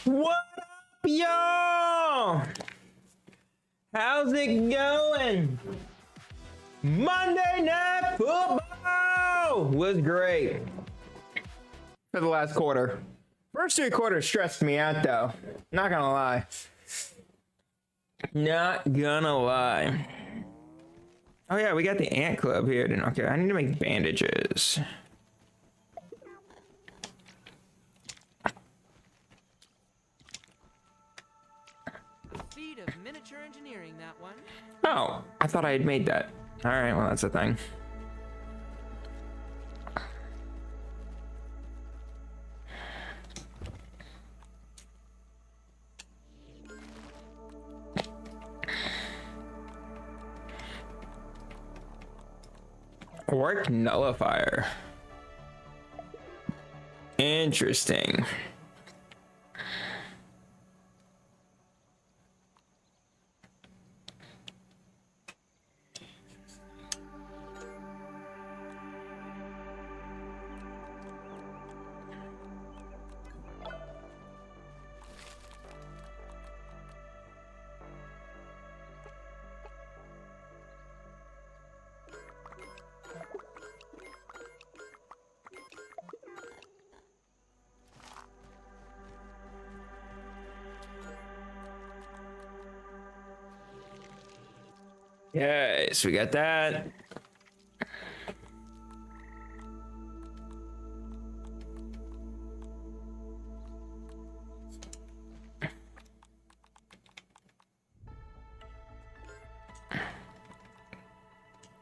What up, y'all? How's it going? Monday Night Football was great for the last quarter. First three quarters stressed me out, though. Not gonna lie. Not gonna lie. Oh yeah, we got the ant club here. Okay, I need to make bandages. Feat of miniature engineering, that one. Oh, I thought I had made that. All right, well that's a thing. Work nullifier. Interesting. Yes, we got that.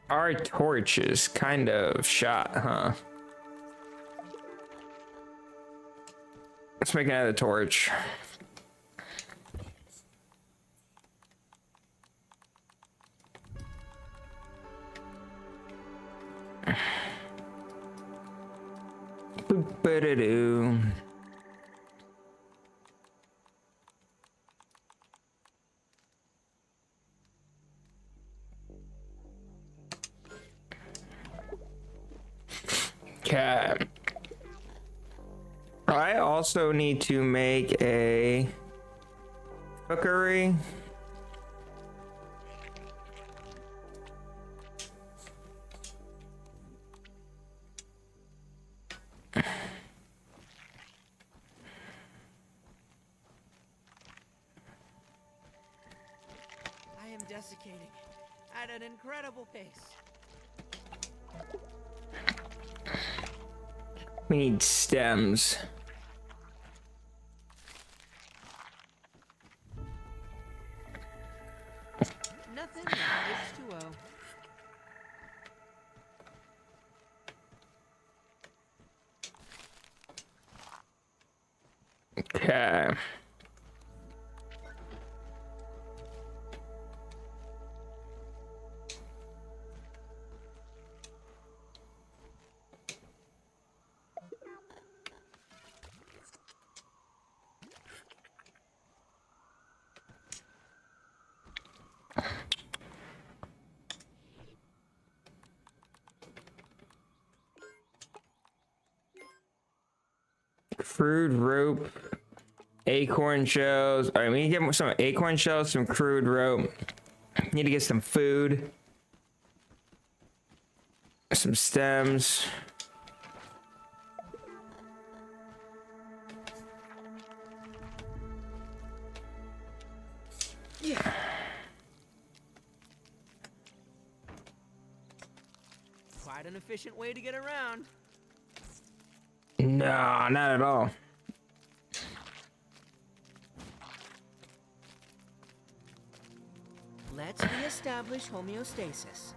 Our torch is kind of shot, huh? Let's make another torch. Boop-a-da-doo. Okay. I also need to make a cookery. I am desiccating at an incredible pace. We need stems. Nothing but H2O. Okay. Crude rope, acorn shells. All right, we need to get some acorn shells, some crude rope. Need to get some food, some stems. Yeah. Quite an efficient way to get around. No, not at all. Let's reestablish homeostasis.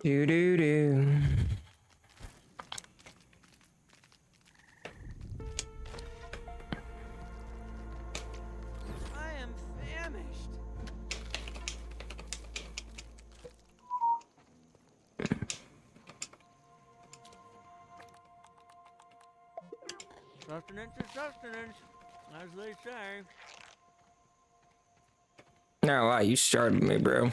Do do do. I am famished. Sustenance is sustenance, as they say. No, wow, you started me, bro.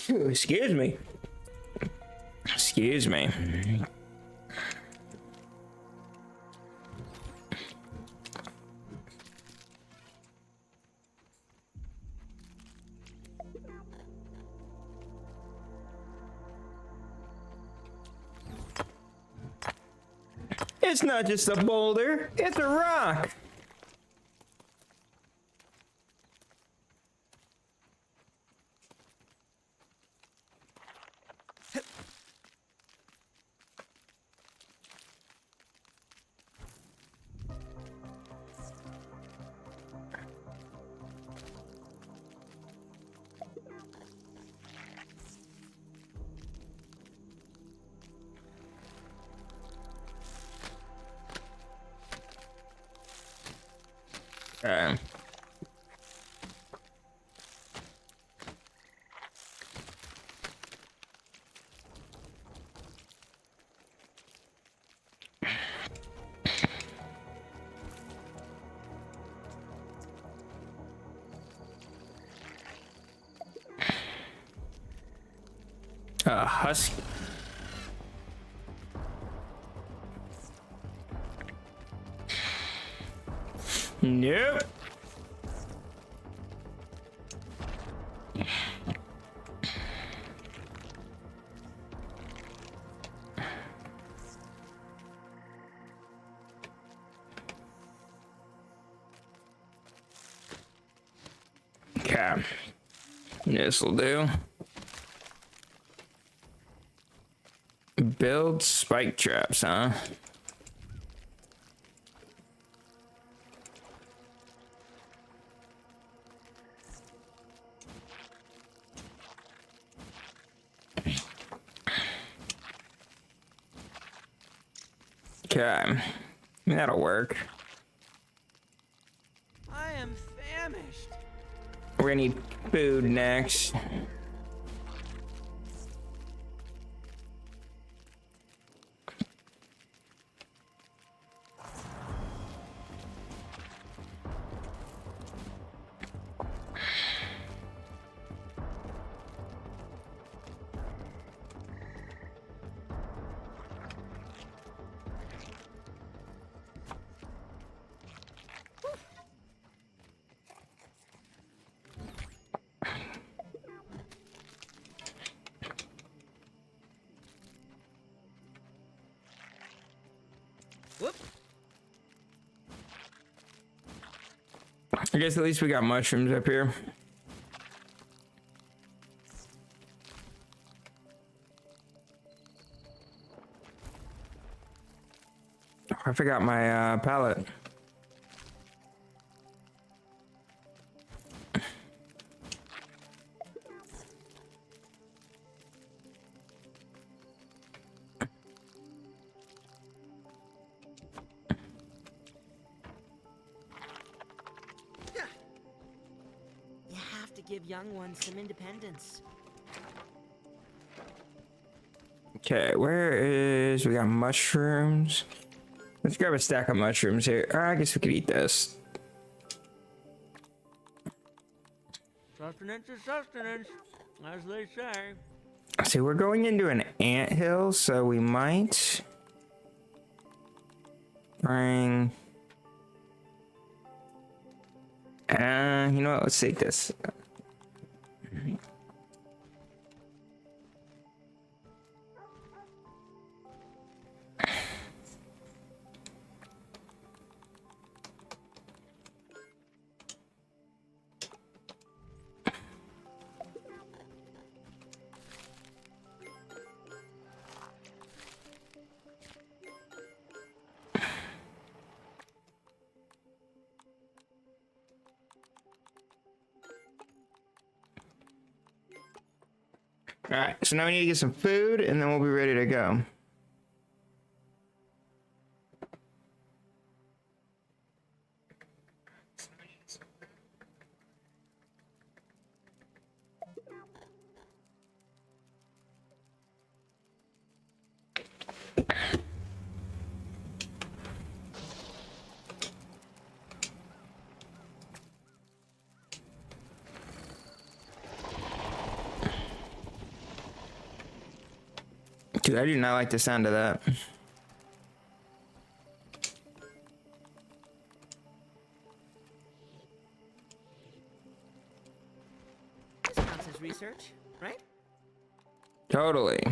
Excuse me. Excuse me. It's not just a boulder, it's a rock. Okay. Husky. Nope. Okay. This'll do. Build spike traps, huh? Okay. That'll work. I am famished. We're gonna need food next. Whoop. I guess at least we got mushrooms up here. Oh, I forgot my pallet. You have to give young ones some independence. Okay, where is... We got mushrooms. Let's grab a stack of mushrooms here. I guess we could eat this. Sustenance is sustenance, as they say. See, we're going into an anthill, so we might bring... you know what? Let's take this. Alright, so now we need to get some food and then we'll be ready to go. Dude, I do not like the sound of that. This counts as research, right? Totally.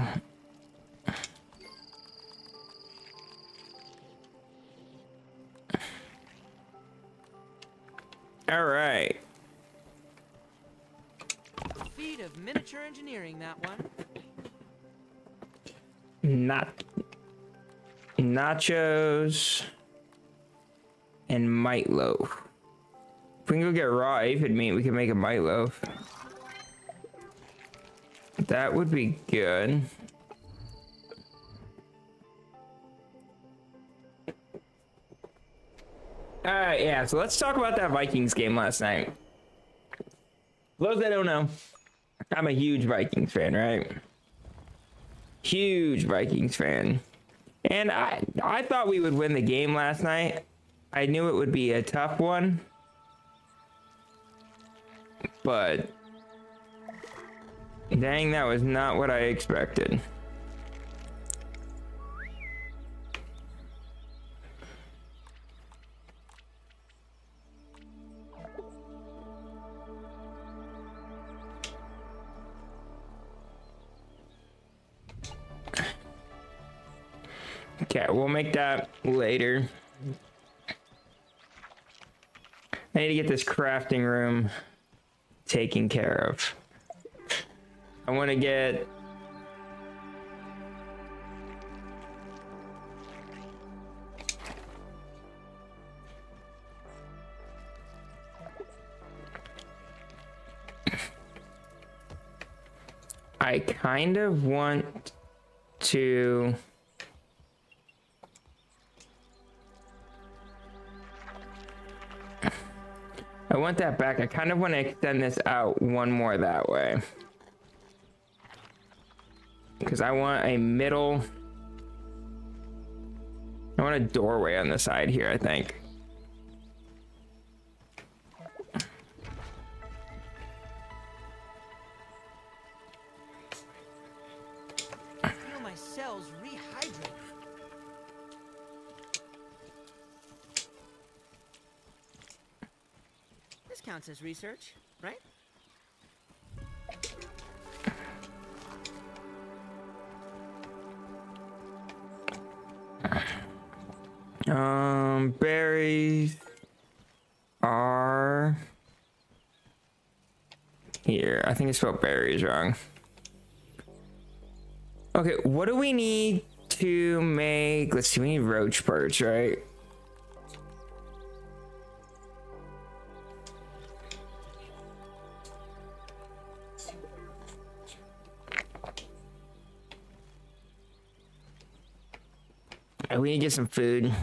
All right. Feat of miniature engineering, that one. Nachos and mite loaf. If we can go get raw aphid meat, we can make a mite loaf. That would be good. Alright, yeah, so let's talk about that Vikings game last night. For those that don't know, I'm a huge Vikings fan, right? Huge Vikings fan. And I thought we would win the game last night. I knew it would be a tough one. But dang, that was not what I expected. Okay, we'll make that later. I need to get this crafting room taken care of. I want to get... I kind of want to... I want that back. I kind of want to extend this out one more that way. Because I want a middle... I want a doorway on the side here, I think. I feel my cells rehydrate. This counts as research, right? Berries are here. I think I spelled berries wrong. Okay, what do we need to make? Let's see, we need roach parts, right? We need to get some food. Look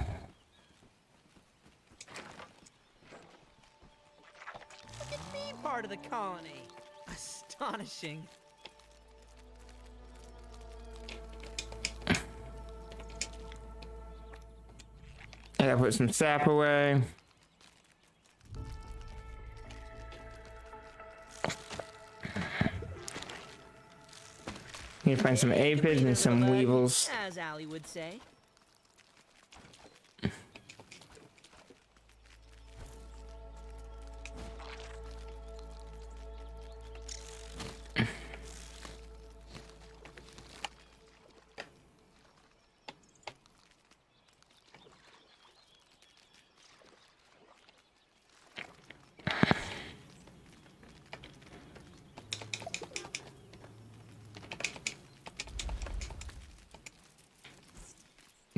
at me, part of the colony. Astonishing. I gotta put some sap away. Need to find some aphids and some weevils. As Allie would say.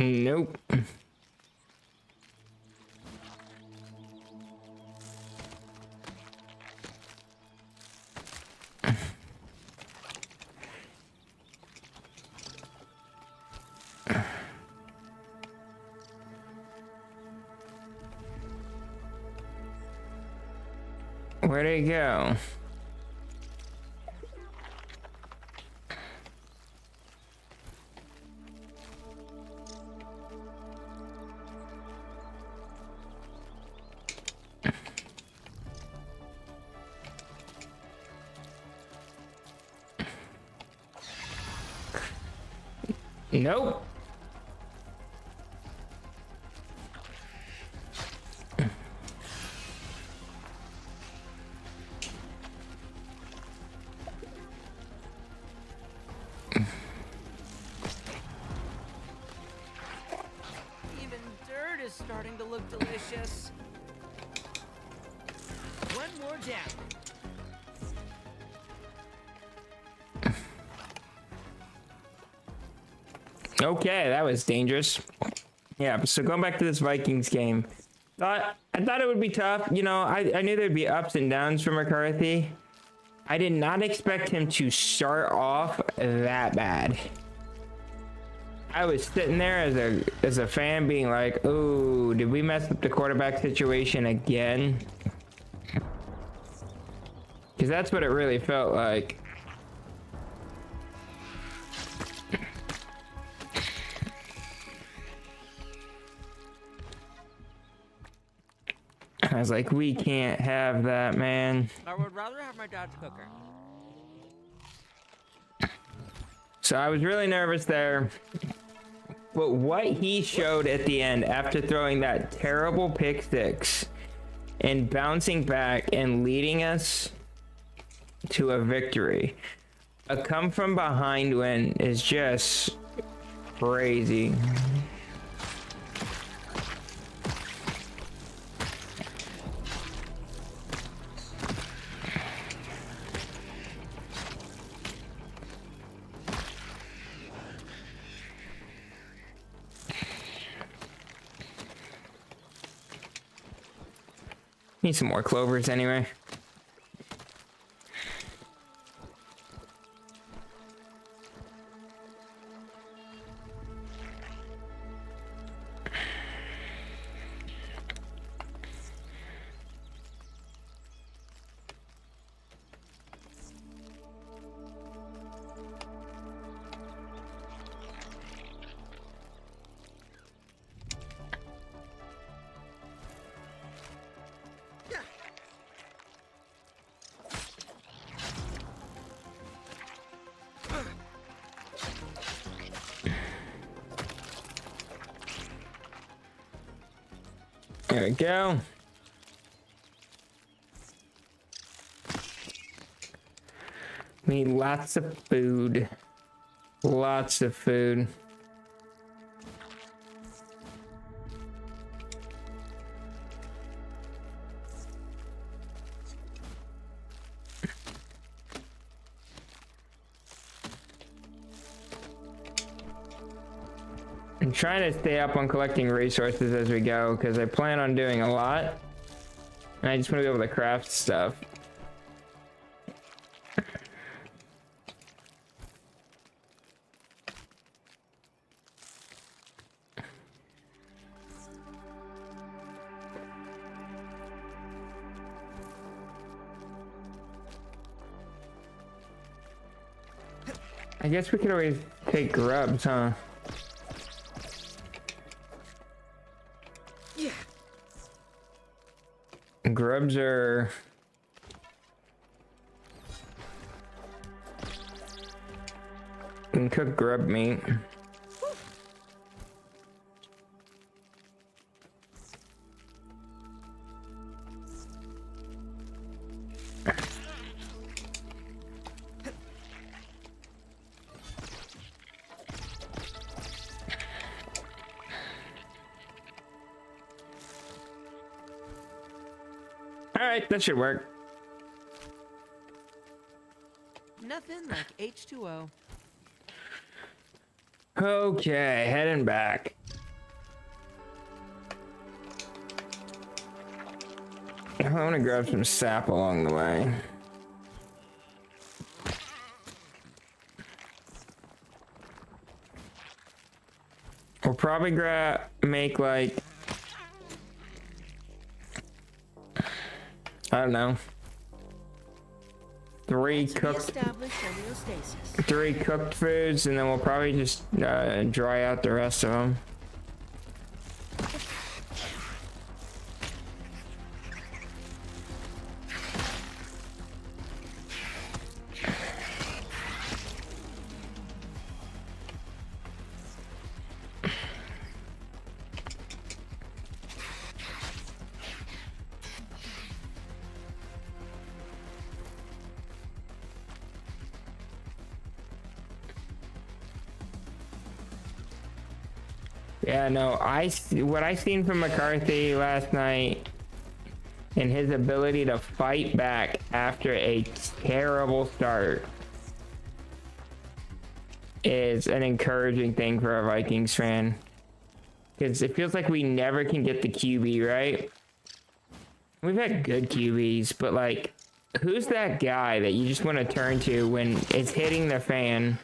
Nope. Where'd he go? Nope. Even dirt is starting to look delicious. One more down. Okay, that was dangerous. Yeah, so going back to this Vikings game. I thought it would be tough. You know, I knew there'd be ups and downs for McCarthy. I did not expect him to start off that bad. I was sitting there as a fan being like, oh, did we mess up the quarterback situation again? Because that's what it really felt like. I was like, we can't have that, man. I would rather have my dad's cooker. So I was really nervous there. But what he showed at the end after throwing that terrible pick six and bouncing back and leading us to a victory. A come from behind win is just crazy. Need some more clovers anyway. There we go. We need lots of food. Lots of food. I'm trying to stay up on collecting resources as we go because I plan on doing a lot. And I just want to be able to craft stuff. I guess we could always take grubs, huh? Yeah. Grubs are... You can cook grub meat. Alright, that should work. Nothing like H2O. Okay, heading back. I want to grab some sap along the way. We'll probably make like... I don't know. three To be cooked established homeostasis. 3 cooked foods, and then we'll probably just dry out the rest of them. Yeah, no, what I seen from McCarthy last night and his ability to fight back after a terrible start is an encouraging thing for a Vikings fan. Because it feels like we never can get the QB, right? We've had good QBs, but like, who's that guy that you just want to turn to when it's hitting the fan?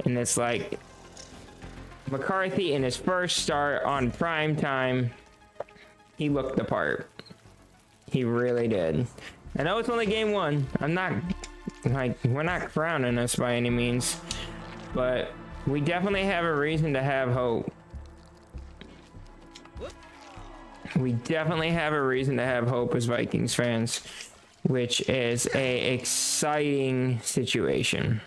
And it's like, McCarthy in his first start on prime time, he looked the part. He really did. I know it's only game 1. I'm not, like, we're not crowning us by any means. But we definitely have a reason to have hope. We definitely have a reason to have hope as Vikings fans, which is a exciting situation.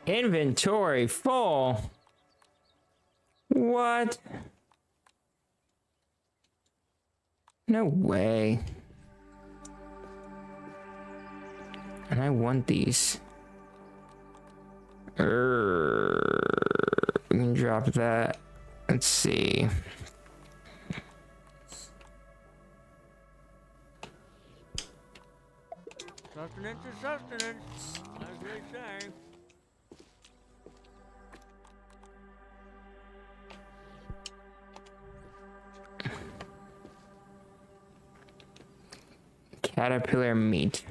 Inventory full. What? No way. And I want these. We can drop that. Let's see. Sustenance is sustenance, as they say. Caterpillar meat.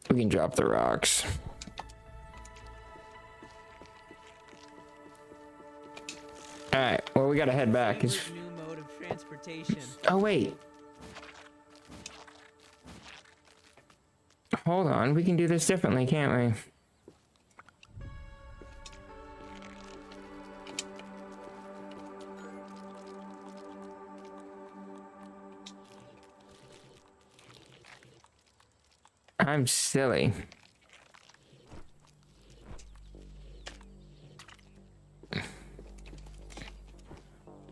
We can drop the rocks. Alright, well, we gotta head back. New mode of transportation. Oh, wait. Hold on, we can do this differently, can't we? I'm silly.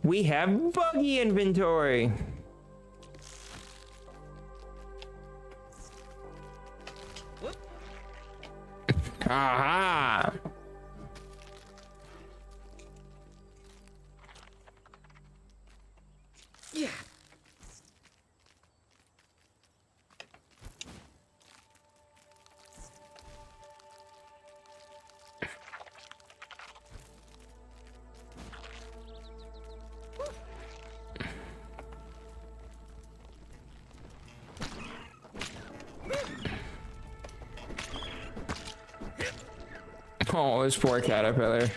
We have buggy inventory. Whoop. Aha! Yeah. Oh, this poor caterpillar.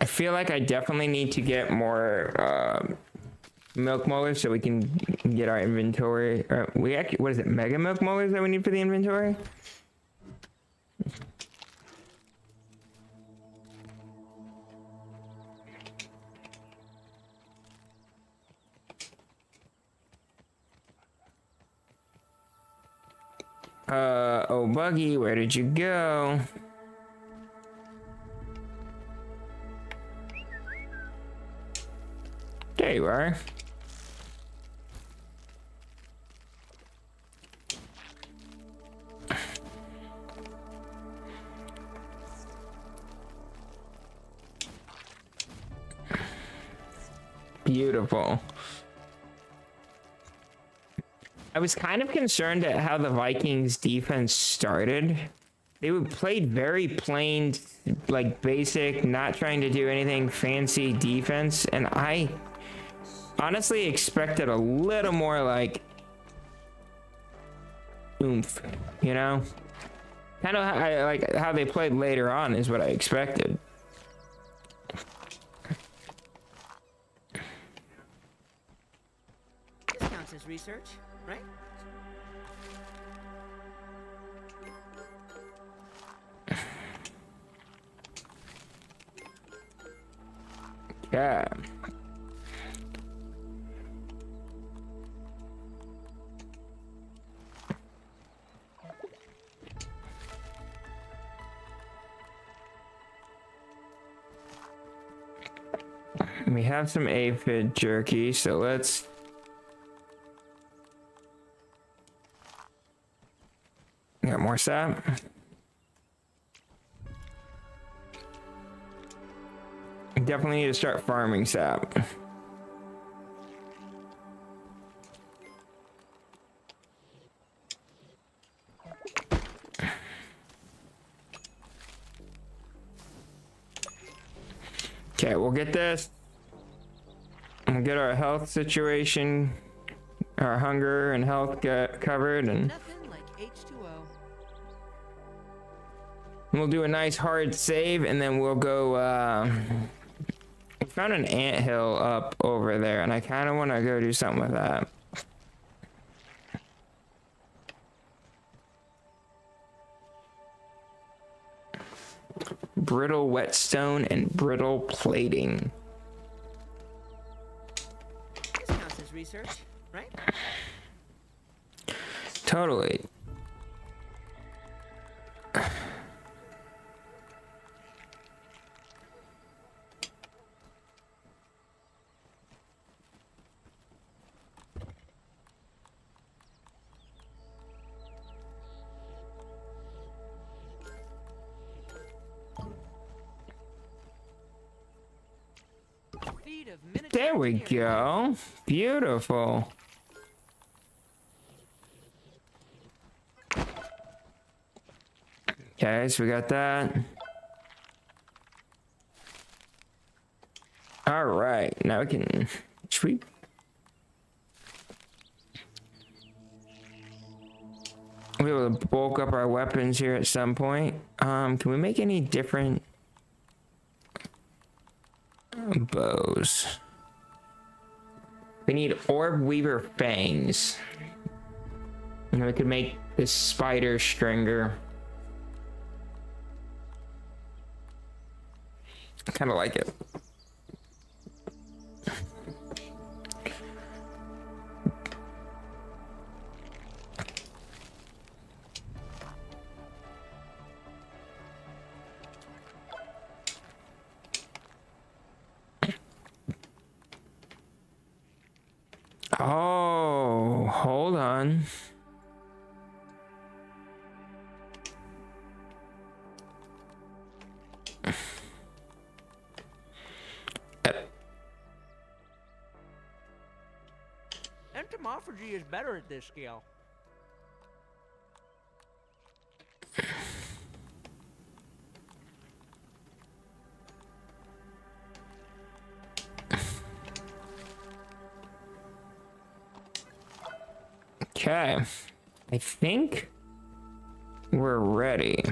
I feel like I definitely need to get more milk molars so we can get our inventory. We actually, what is it, mega milk molars that we need for the inventory? Oh, Buggy, where did you go? There you are. Beautiful. I was kind of concerned at how the Vikings defense started. They played very plain, like basic, not trying to do anything fancy defense, and I honestly expected a little more like oomph, you know? Kind of like how they played later on is what I expected. This counts as research, right? Yeah. We have some aphid jerky, so let's... Got more sap. Definitely need to start farming sap. Okay, we'll get this. We'll get our health situation, our hunger and health covered, and Nothing like H2O. we'll do a nice hard save, and then we'll go, we found an anthill up over there, and I kind of want to go do something with that. Brittle whetstone and brittle plating. This counts as research, right? Totally. Feet of miniature There we engineering. go. Beautiful. Okay, so we got that. All right, now we can sweep. We'll be able to bulk up our weapons here at some point. Can we make any different bows? We need orb weaver fangs. And we could make this spider stringer. I kind of like it. Oh, hold on. Entomophagy is better at this scale. Okay. I think we're ready.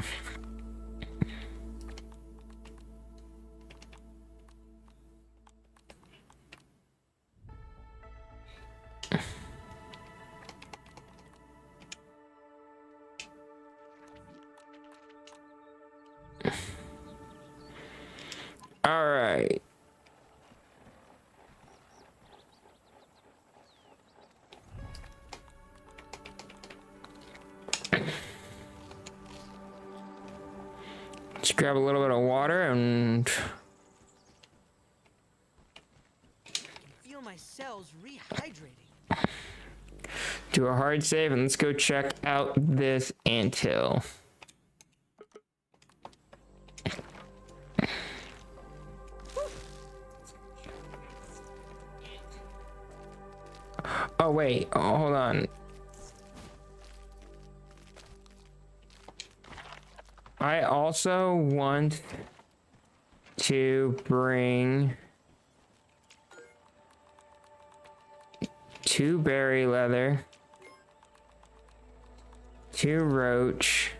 All right. Let's grab a little bit of water and Feel my cells rehydrating. do a hard save, and let's go check out this anthill. Oh wait, oh, hold on. I also want to bring 2 berry leather, 2 roach.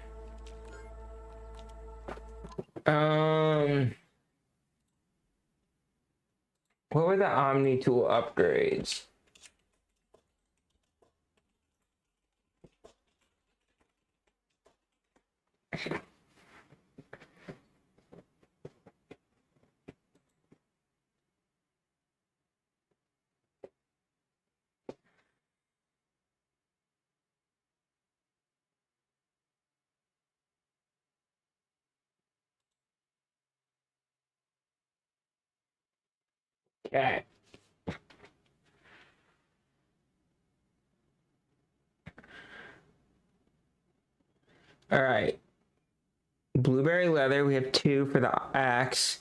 What were the Omni tool upgrades? Okay. All right. Blueberry leather, we have 2 for the axe.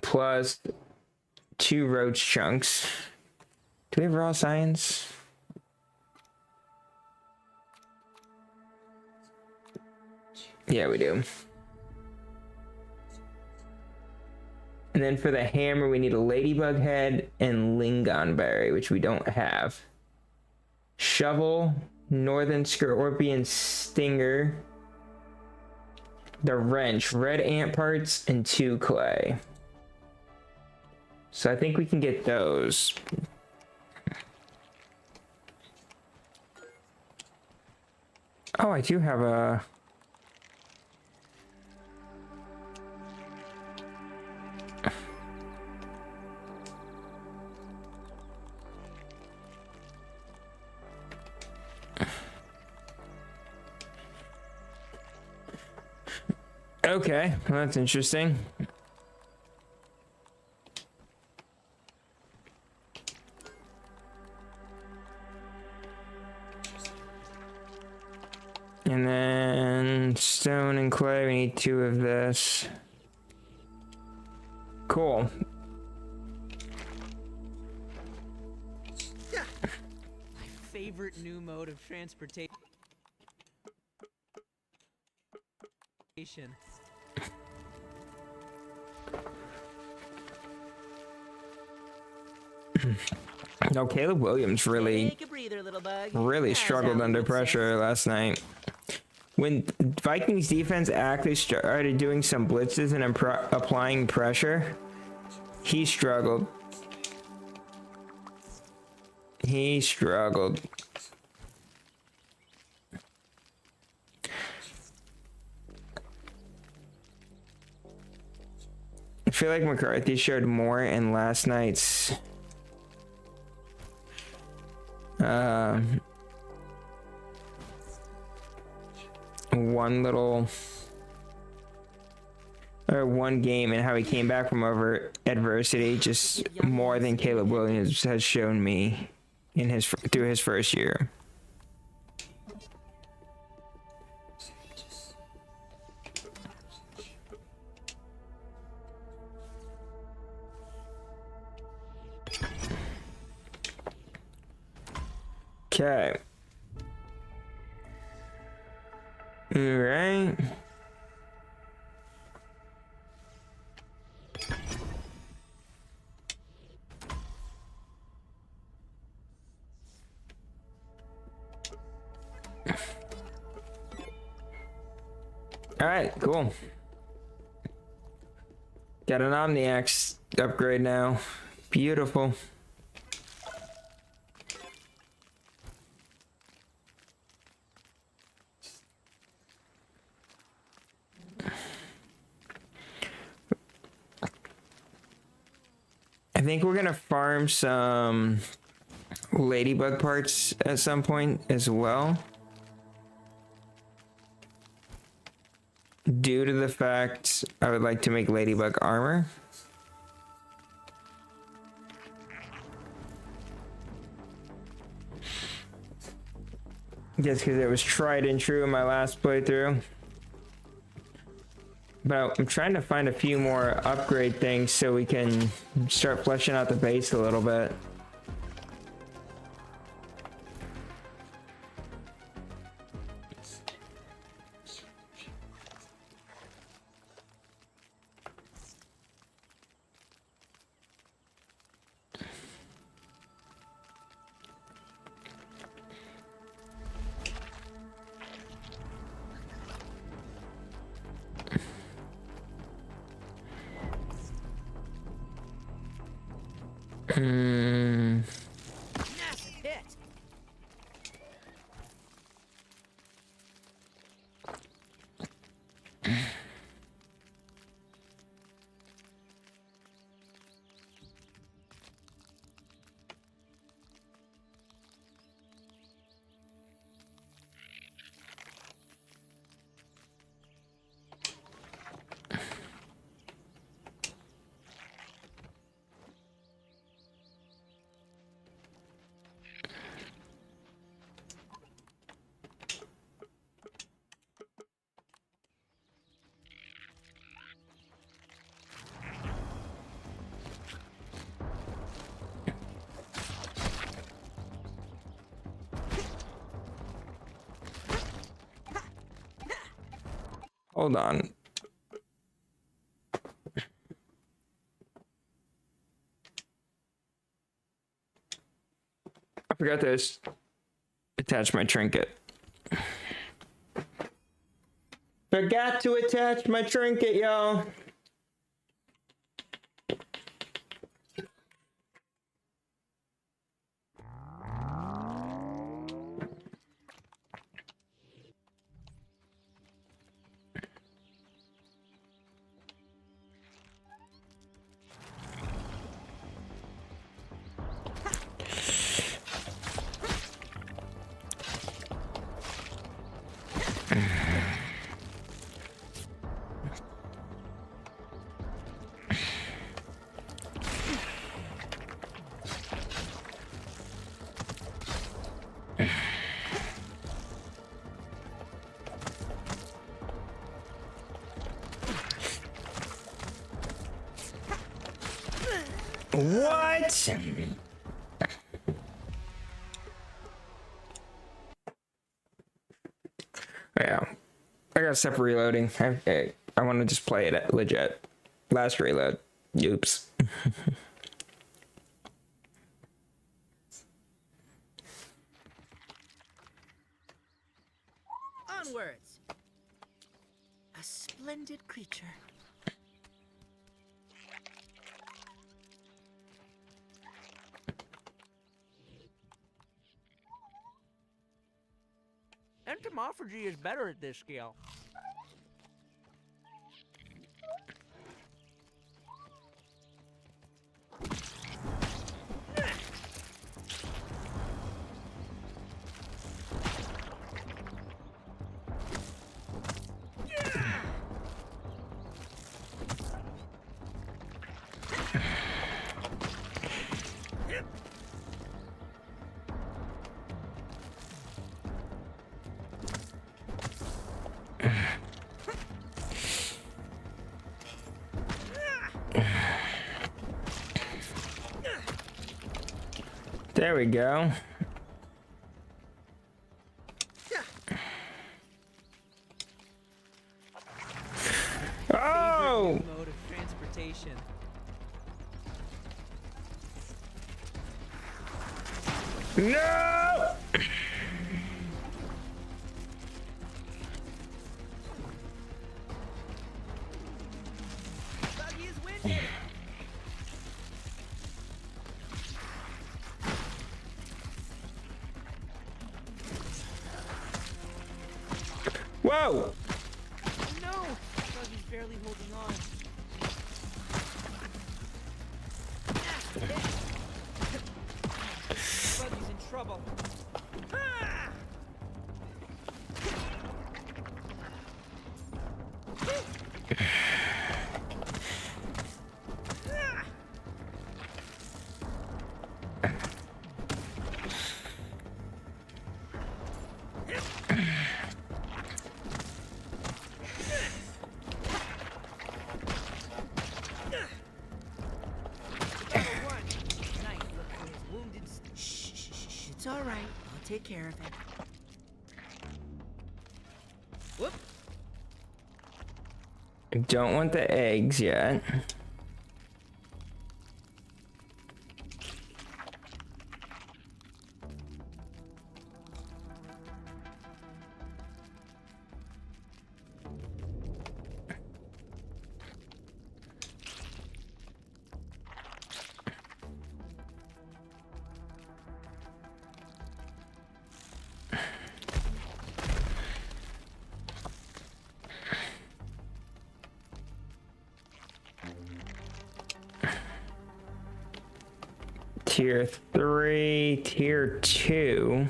Plus 2 roach chunks. Do we have raw science? Yeah, we do. And then for the hammer, we need a ladybug head and lingonberry, which we don't have. Shovel, northern scorpion stinger, the wrench, red ant parts, and 2 clay. So I think we can get those. Oh, I do have a... Okay, well, that's interesting. And then stone and clay, we need 2 of this. Cool. My favorite new mode of transportation. No, Caleb Williams really Take a breather, little bug. really As struggled Hollywood under says. pressure last night. When Vikings defense actually started doing some blitzes and applying pressure, he struggled. He struggled. I feel like McCarthy showed more in last night's one game, and how he came back from over adversity just more than Caleb Williams has shown me in his through his first year. Okay. All right. All right, cool. Got an Omniax upgrade now. Beautiful. I think we're gonna farm some ladybug parts at some point as well. due to the fact I would like to make ladybug armor. Just because it was tried and true in my last playthrough. But I'm trying to find a few more upgrade things so we can start fleshing out the base a little bit. Massive hit. Hold on. I forgot to attach my trinket. Forgot to attach my trinket, y'all. What? Yeah, I gotta stop reloading. I want to just play it legit. Last reload. Oops. Onwards. A splendid creature. Entomophagy is better at this skill. There we go. Oh! Mode of transportation. No! Buggy is winded. Whoa! No! Buggy's barely holding on. Buggy's in trouble. Ah! Shh. It's all right. I'll take care of it. Whoop. I don't want the eggs yet. Tier 3, tier 2.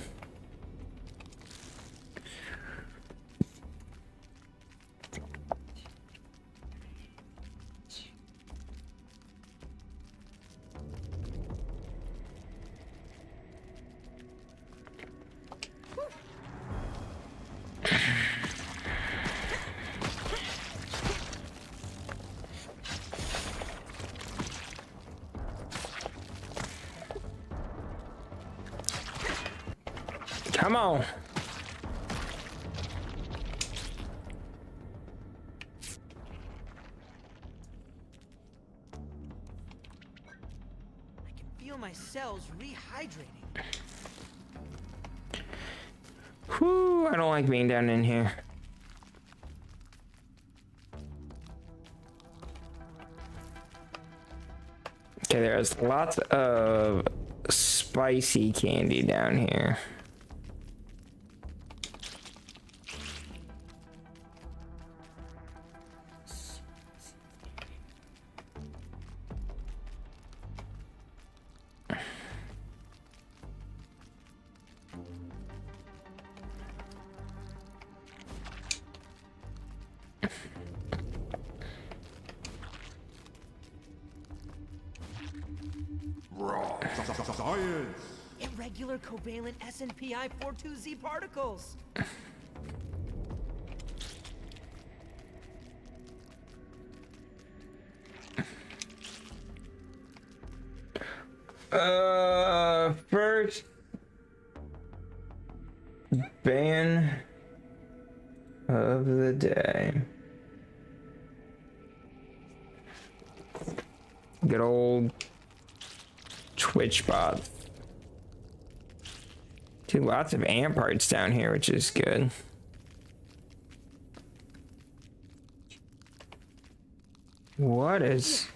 Come on. I can feel my cells rehydrating. Whew, I don't like being down in here. Okay, there's lots of spicy candy down here. Science! Irregular covalent SNPI 42Z particles. First ban of the day. Good old Twitch bot. Dude, lots of amp parts down here, which is good. What is...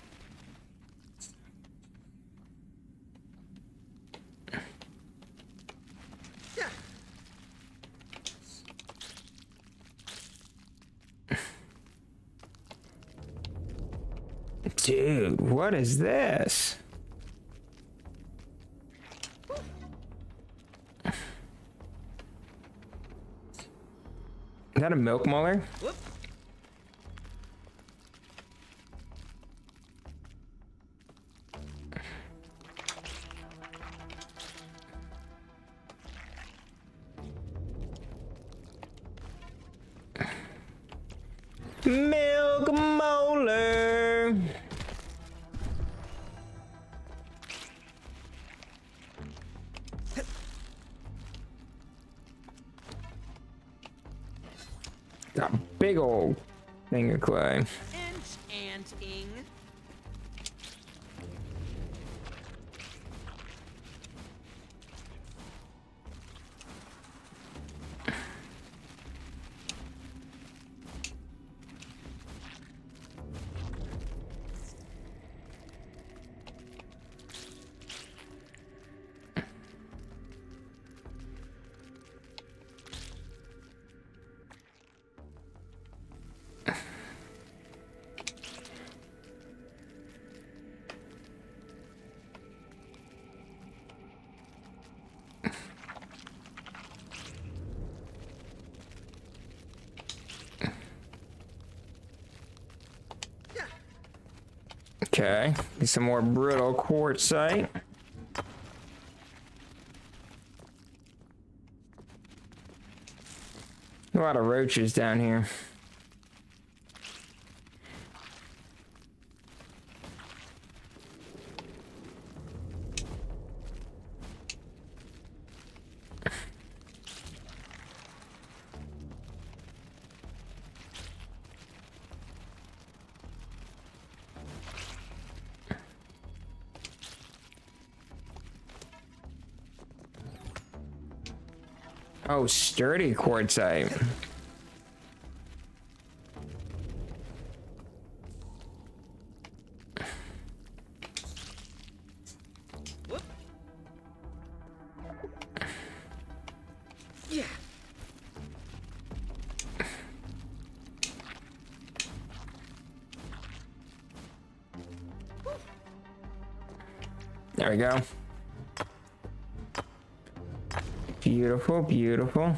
Dude, what is this? Is that a milk molar? Whoop. Milk molar. Got a big old thing of clay. Enchanting. Okay, get some more brittle quartzite. A lot of roaches down here. Oh, sturdy quartzite. Whoop. Yeah. There we go. Beautiful, beautiful.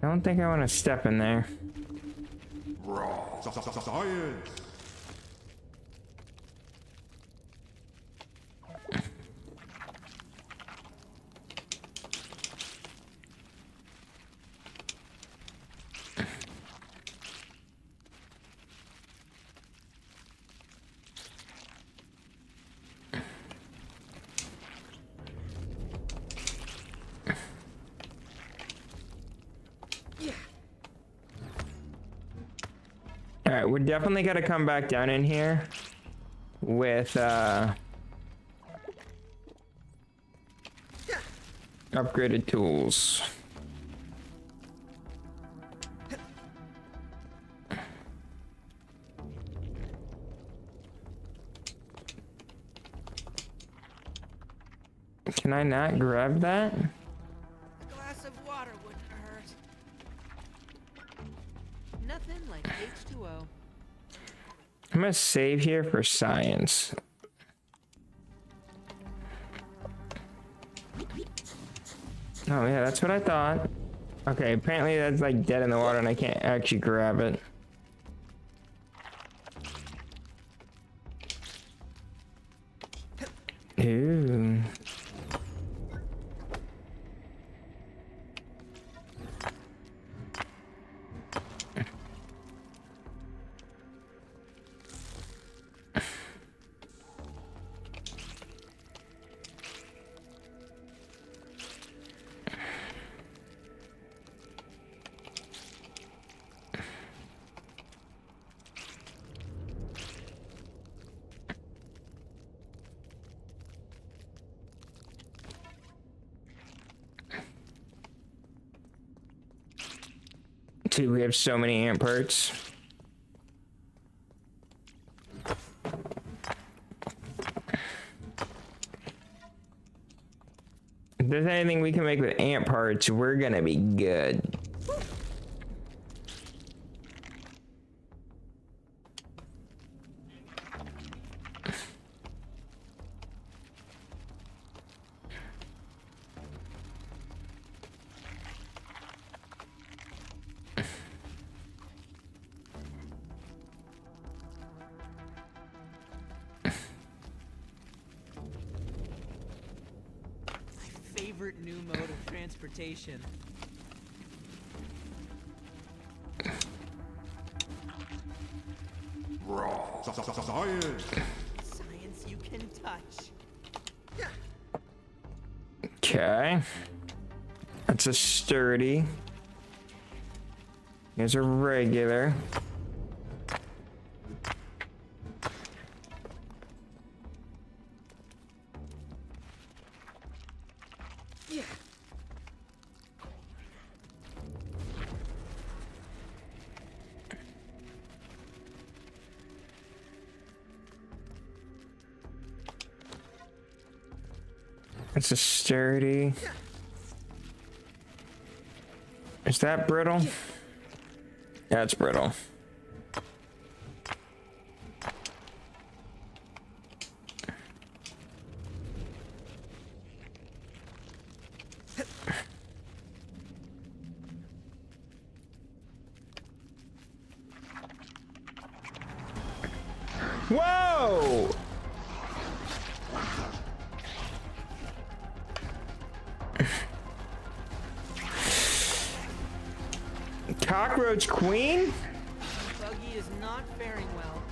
I don't think I want to step in there. Science. All right, we're definitely gonna come back down in here with upgraded tools. Can I not grab that? A glass of water wouldn't hurt. Nothing like H2O. I'm gonna save here for science. Oh yeah, that's what I thought. Okay, apparently that's like dead in the water and I can't actually grab it. Ooh. Dude, we have so many ant parts. If there's anything we can make with ant parts, we're gonna be good. Favorite new mode of transportation. Science. Science you can touch. Okay. That's a sturdy. Here's a regular. Yeah. It's a sturdy. Is that brittle? Yeah, it's brittle. Whoa! Cockroach Queen? Buggy is not faring well.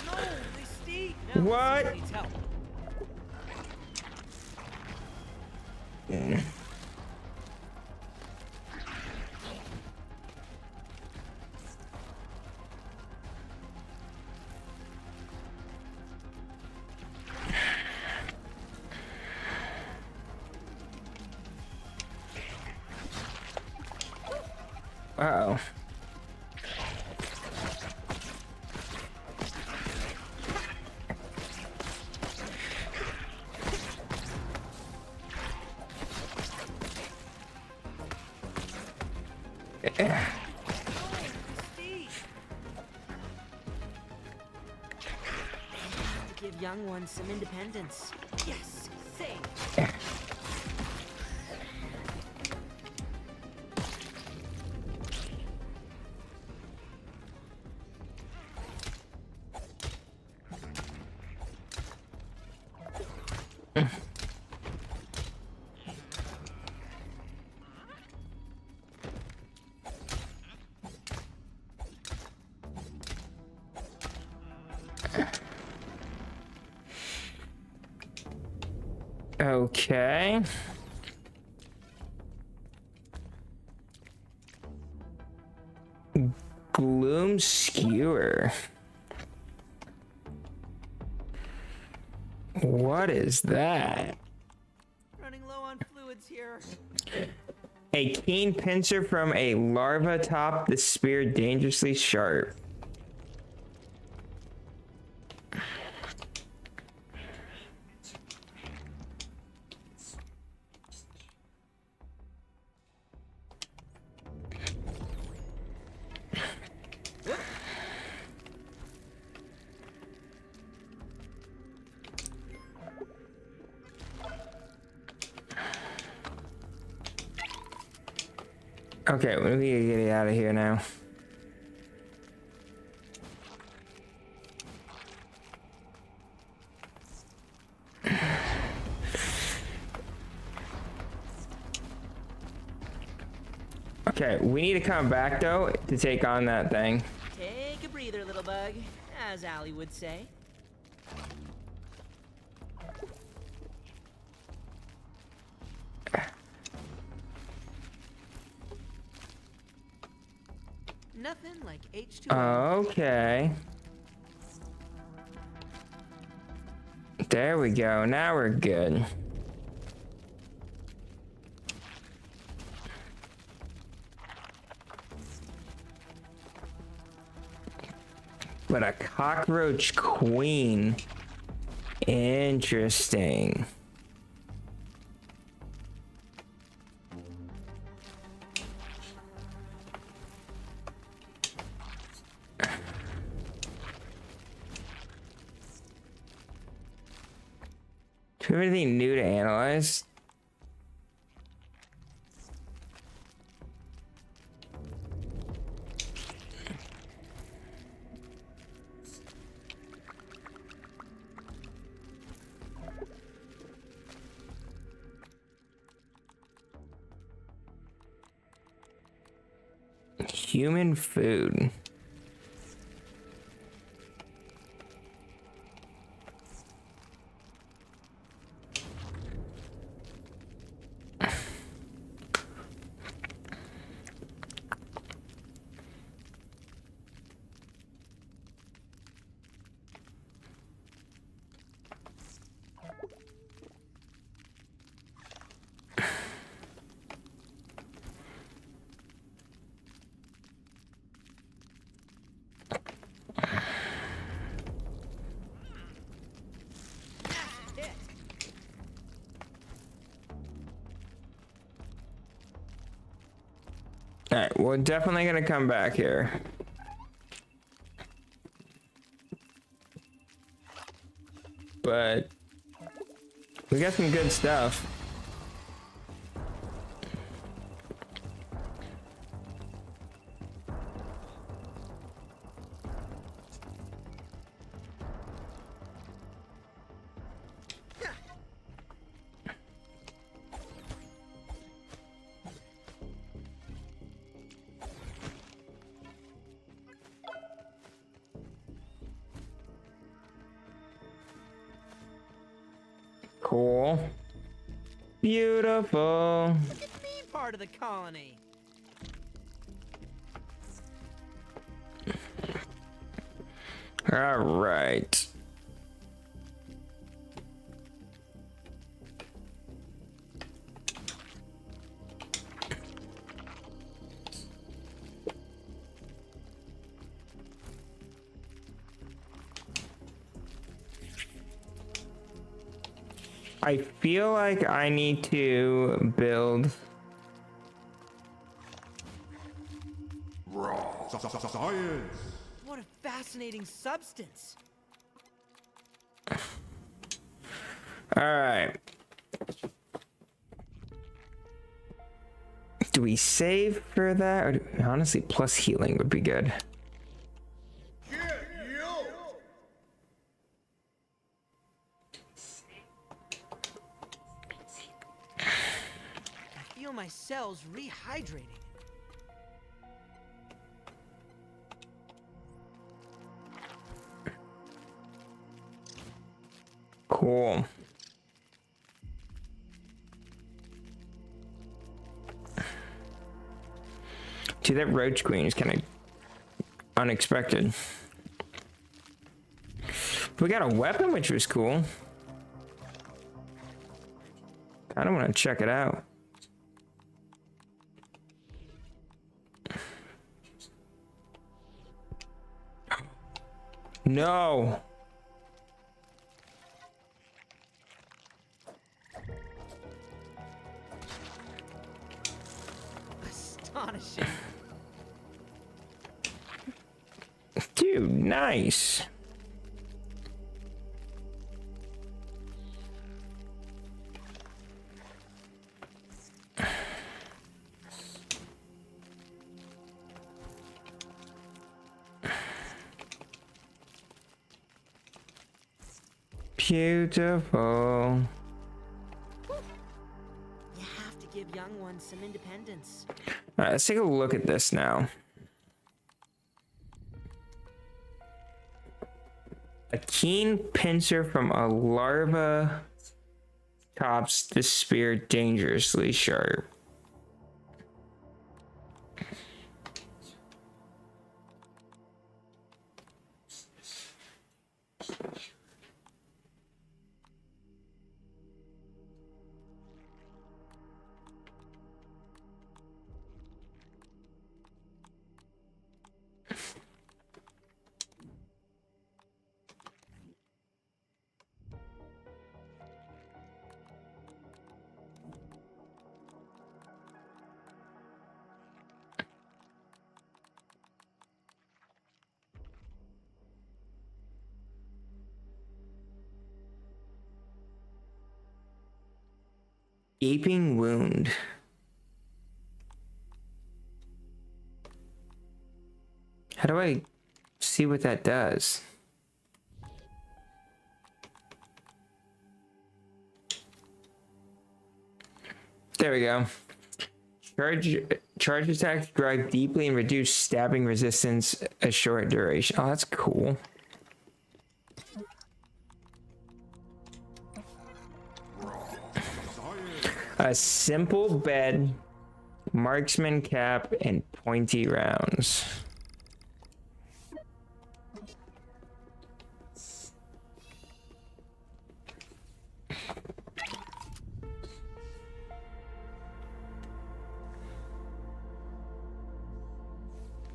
No, they stayed. Now What? Steve needs help. Uh-oh. Steve. To give young ones some independence. Yes, saved. Okay. Gloom Skewer. What is that? Running low on fluids here. A keen pincer from a larva top the spear dangerously sharp. Okay, we need to get out of here now. Okay, we need to come back though to take on that thing. Take a breather, little bug, as Allie would say. Nothing like H2O. Okay. There we go. Now we're good. But a cockroach queen. Interesting. Do we have anything new to analyze? Human food. All right, we're definitely gonna come back here. But we got some good stuff. Cool. Beautiful. Look at me, part of the colony. All right. I feel like I need to build. Science. What a fascinating substance. All right. Do we save for that? Or honestly, plus healing would be good. I feel my cells rehydrating. Cool. Dude, that roach queen is kind of unexpected. We got a weapon, which was cool. I don't want to check it out. No. Astonishing. Dude, nice. Beautiful. You have to give young ones some independence. All right, let's take a look at this now. A keen pincer from a larva tops the spear dangerously sharp. Gaping wound. How do I see what that does? There we go. Charge attacks drive deeply and reduce stabbing resistance a short duration. Oh, that's cool. A simple bed, marksman cap, and pointy rounds.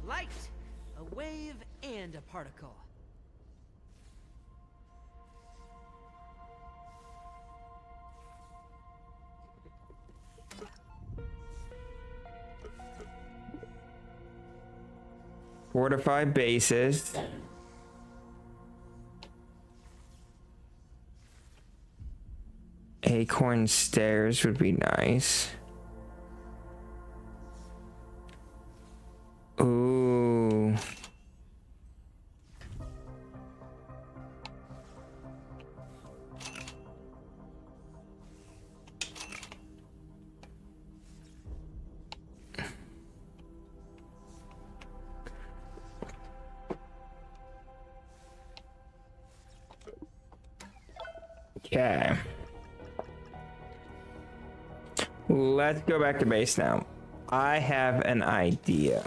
Light, a wave, and a particle. Fortified bases. Acorn stairs would be nice. Ooh. Okay. Let's go back to base now. I have an idea.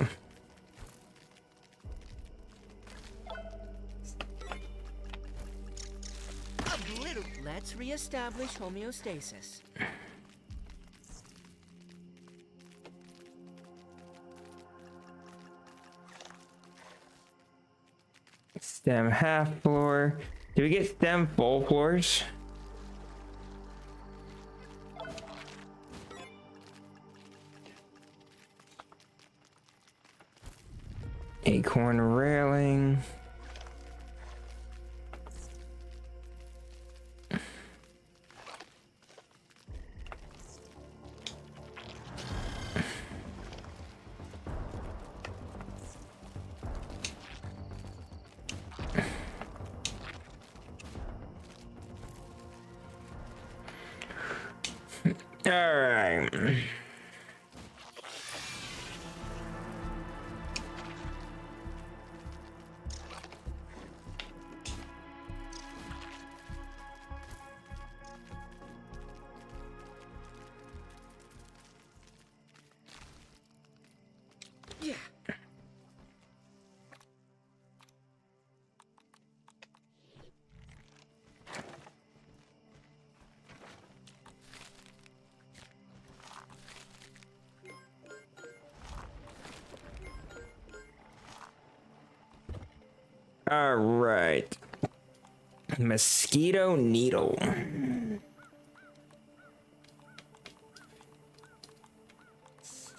Let's reestablish homeostasis. Stem half floor. Do we get stem full floors? Acorn railing. All right. Yeah. All right. Mosquito needle. This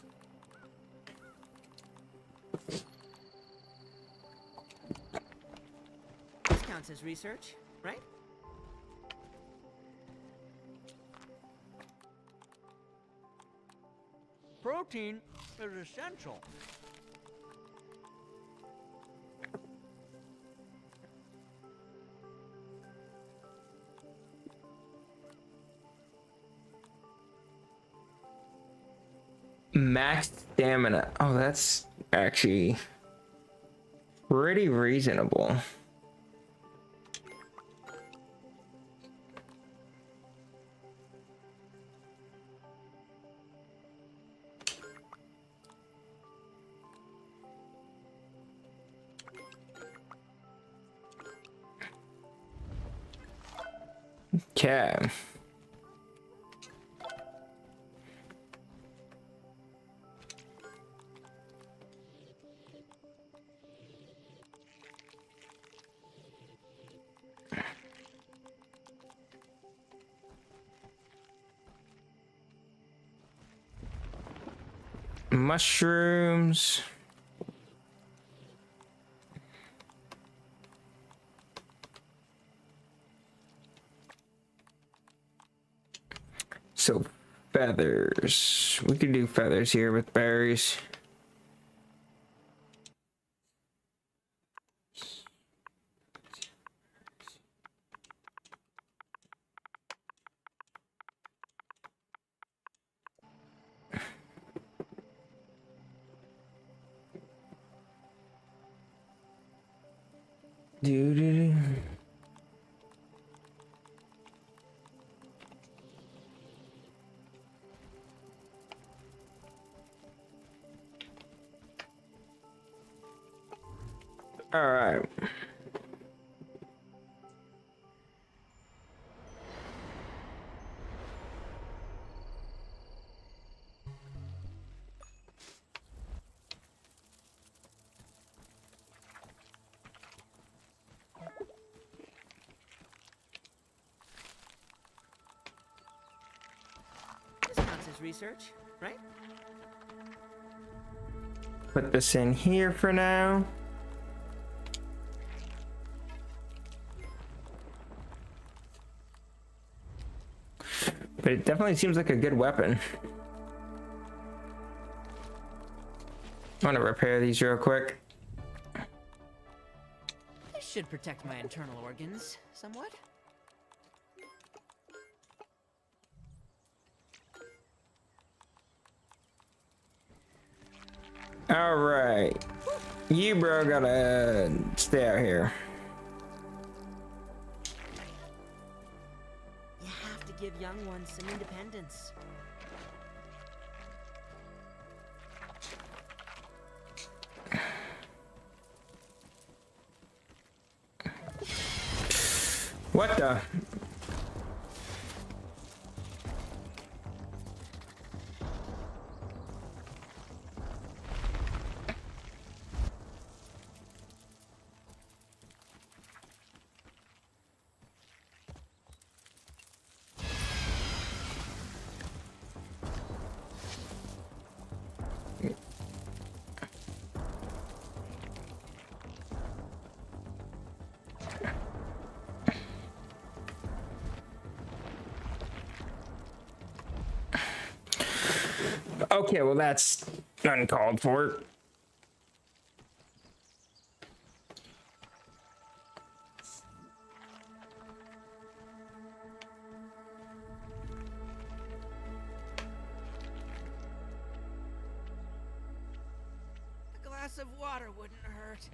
counts as research, right? Protein is essential. Max stamina. Oh, that's actually pretty reasonable. Okay. Mushrooms. So feathers. We could do feathers here with berries. Doo-doo-doo. All right. This counts as research, right? Put this in here for now. But it definitely seems like a good weapon. I want to repair these real quick. This should protect my internal organs somewhat. All right. You, bro, gotta stay out here. You have to give young ones some independence. What the? Okay, well that's uncalled for. A glass of water wouldn't hurt.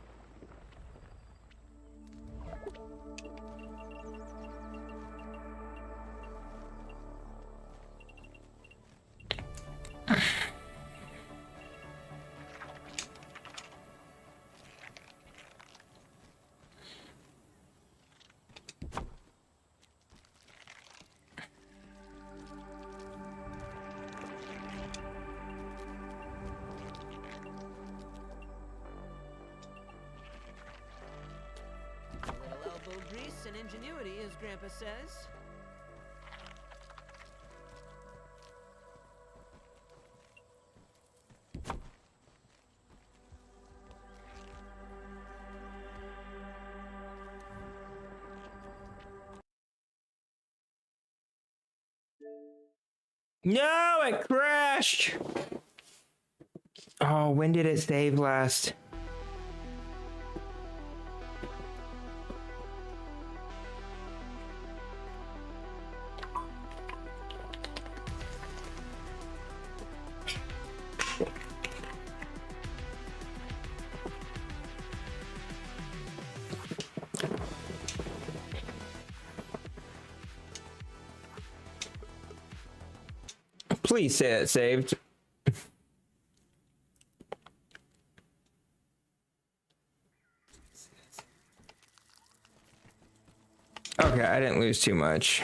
A little elbow grease and ingenuity, as Grandpa says. No, it crashed. Oh, when did it save last? Please say it saved. Okay, I didn't lose too much.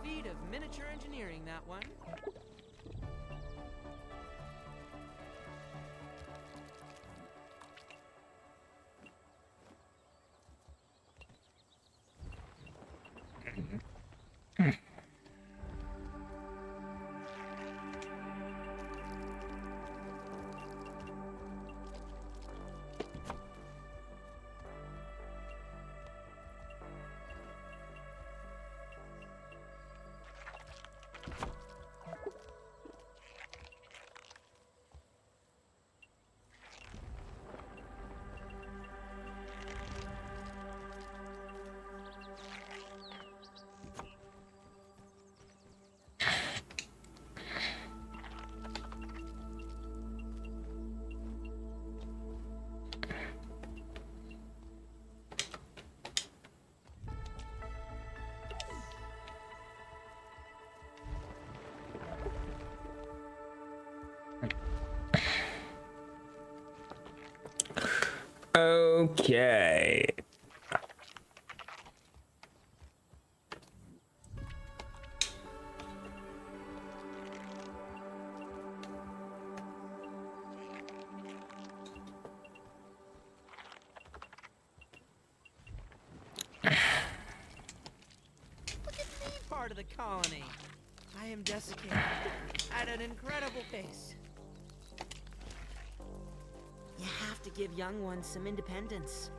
Feat of miniature engineering, that one. Okay. Look at me, part of the colony. I am desiccated at an incredible pace. You have to give young ones some independence.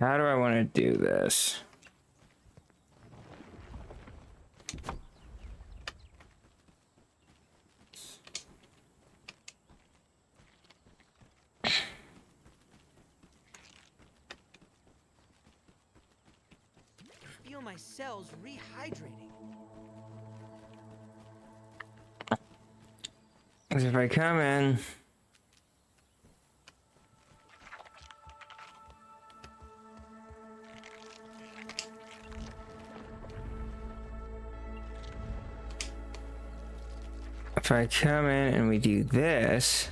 How do I want to do this? I feel my cells rehydrating. Because if I come in... If I come in and we do this,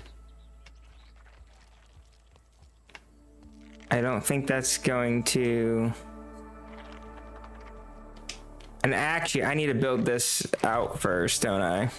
I don't think that's going to... And actually, I need to build this out first, don't I?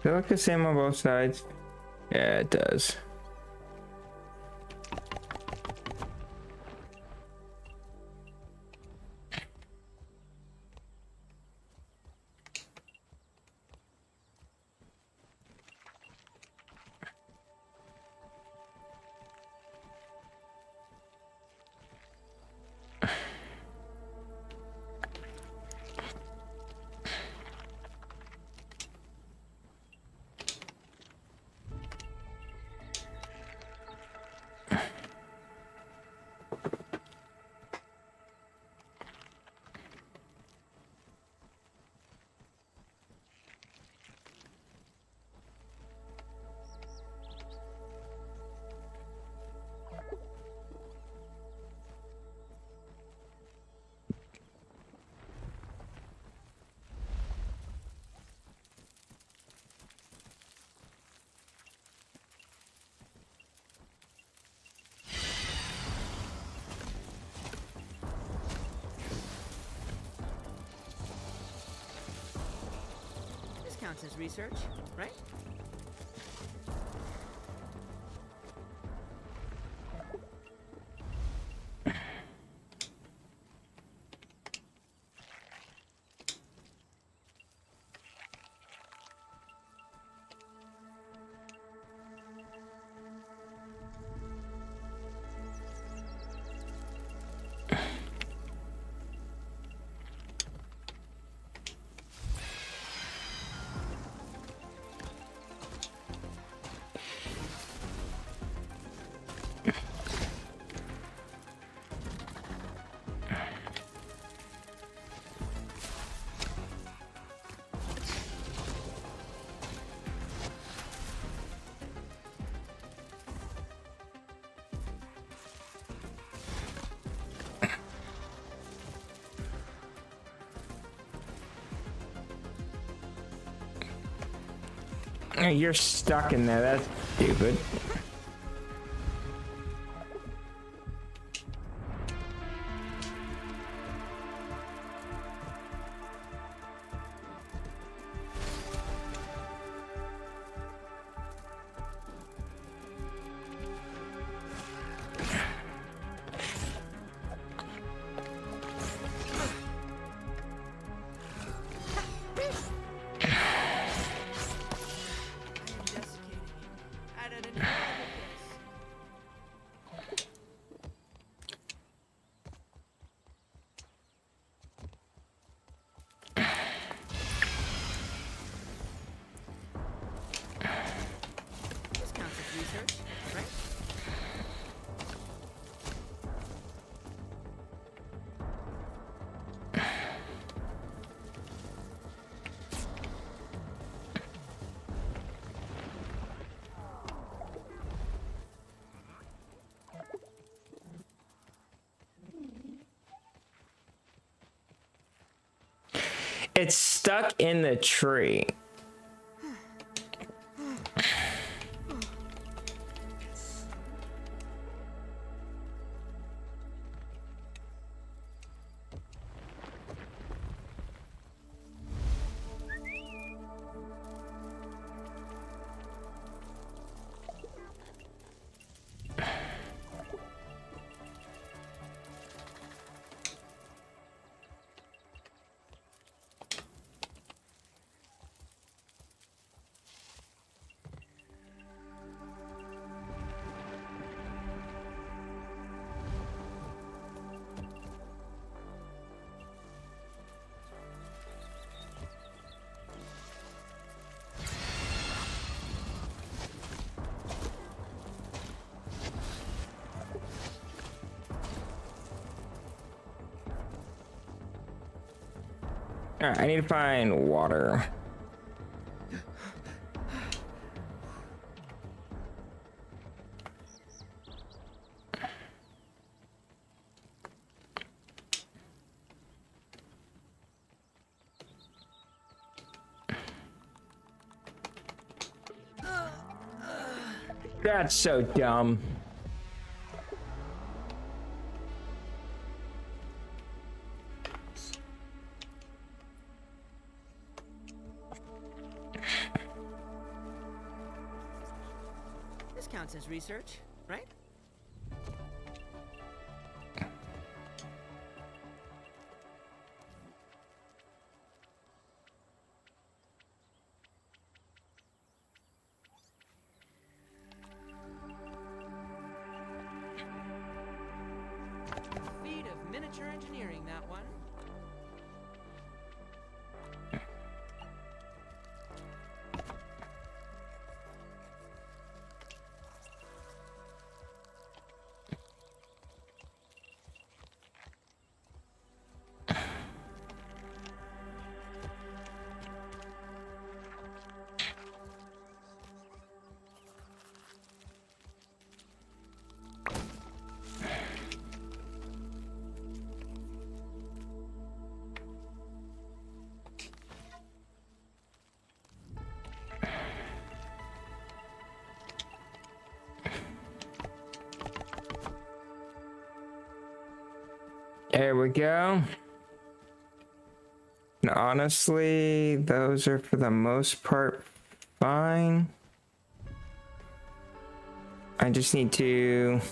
Does it look the same on both sides? Yeah, it does. This counts as research, right? You're stuck in there. That's stupid. It's stuck in the tree. All right, I need to find water. That's so dumb. This counts as research, right? Feat of miniature engineering, that one. There we go. And honestly, those are for the most part fine. I just need to...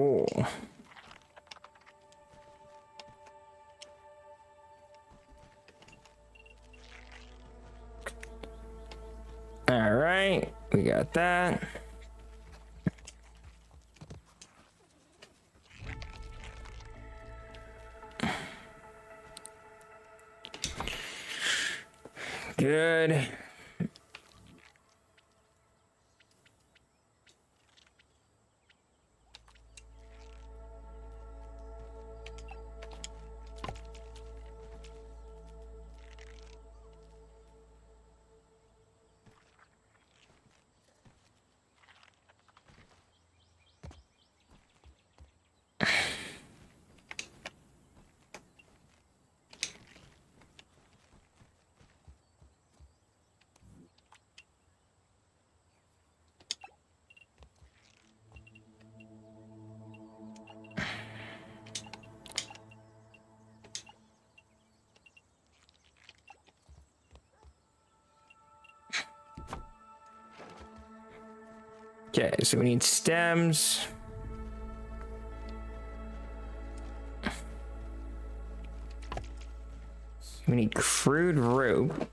Cool. All right, we got that. Good. Okay, so we need stems. We need crude rope.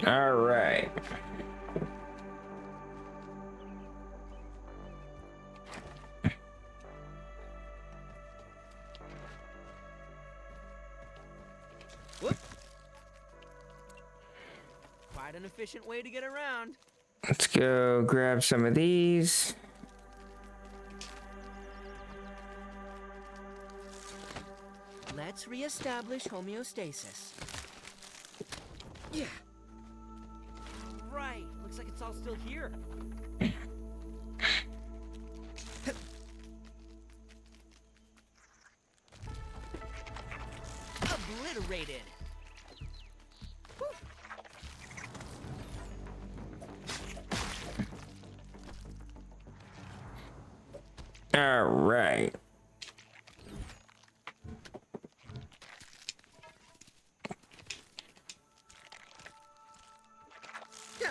All right. Whoop. Quite an efficient way to get around. Let's go grab some of these. Let's reestablish homeostasis. Yeah. Right. Looks like it's all still here. Obliterated. All right. Yeah.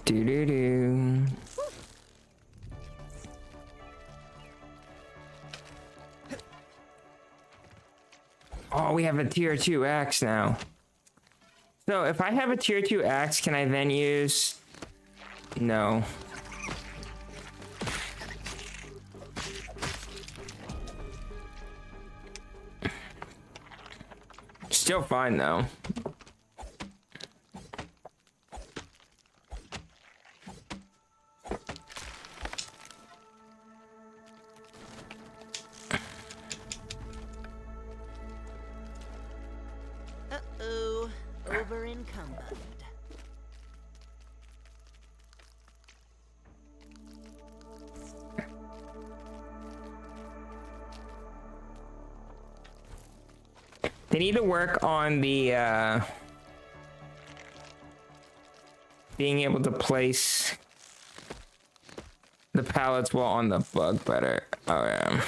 Do. Oh, we have a tier 2 axe now. So if I have a tier 2 axe, can I then use... No. Still fine though. Uh-oh. Over encumbered. They need to work on the being able to place the pallets while on the bug better. Oh yeah.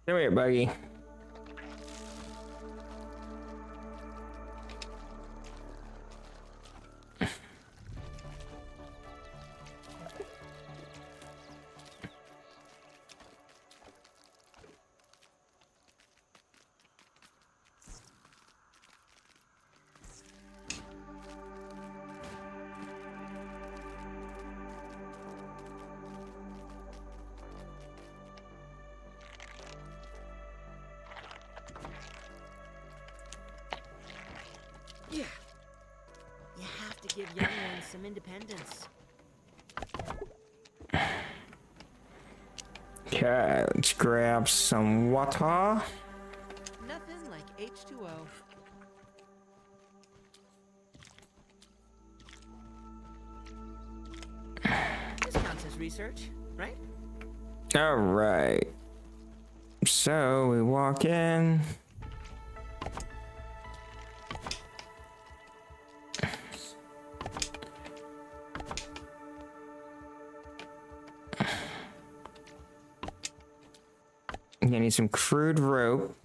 Come here, Buggy. Yeah. You have to give young ones some independence. Okay, let's grab some water. Nothing like H2O. This counts as research, right? All right. So we walk in. I'm gonna need some crude rope.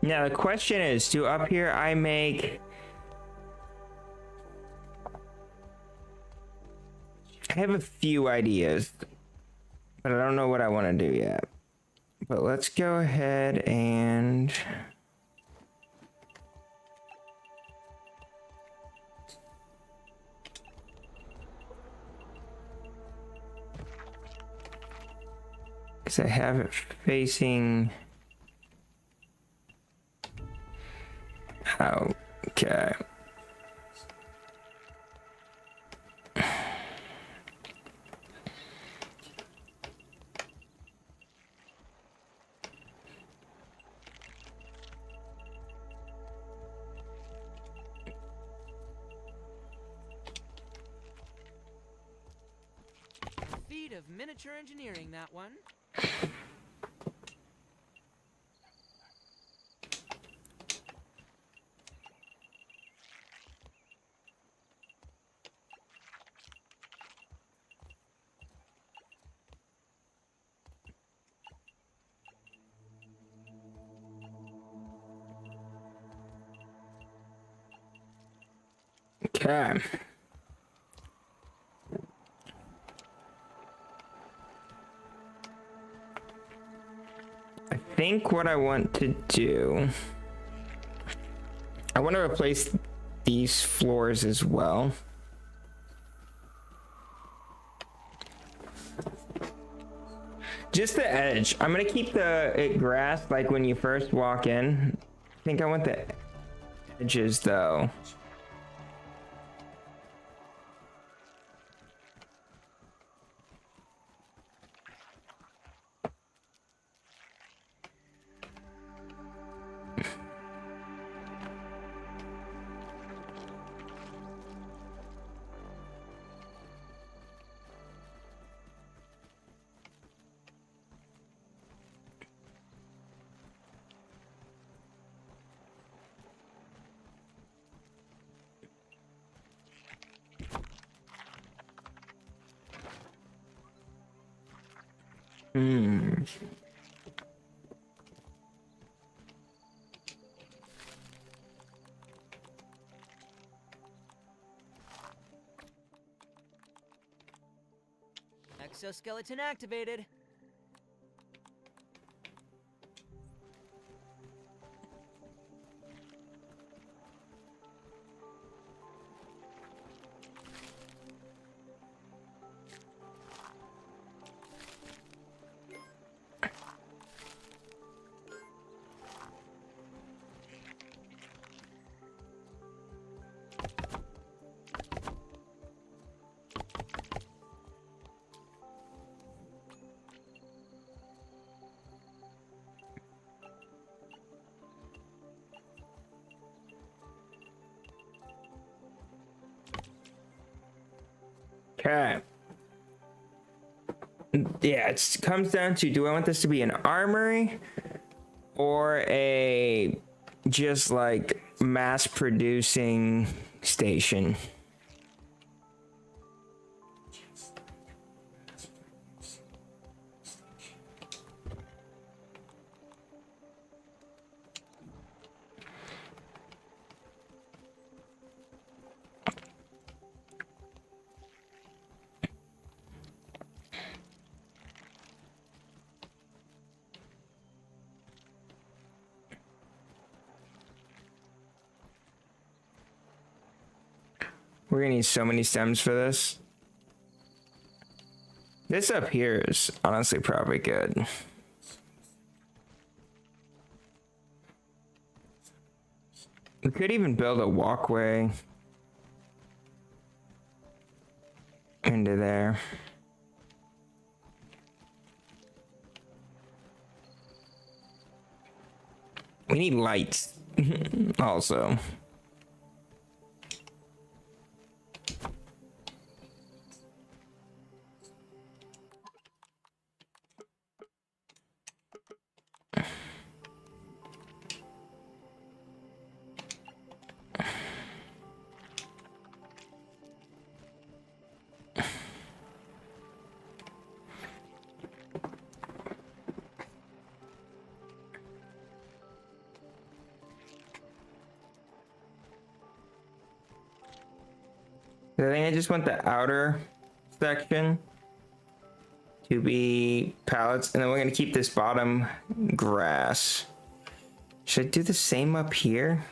Now the question is, do up here I make... I have a few ideas, but I don't know what I want to do yet. But let's go ahead and... because I have it facing... Okay. Feat of miniature engineering, that one. Okay. I think what I want to do, I want to replace these floors as well. Just the edge. I'm gonna keep it grass like when you first walk in. I think I want the edges though. Exoskeleton activated. Okay. Yeah, it comes down to, do I want this to be an armory or a just like mass producing station? We're gonna need so many stems for this. This up here is honestly probably good. We could even build a walkway into there. We need lights also. I think I just want the outer section to be pallets, and then we're gonna keep this bottom grass. Should I do the same up here?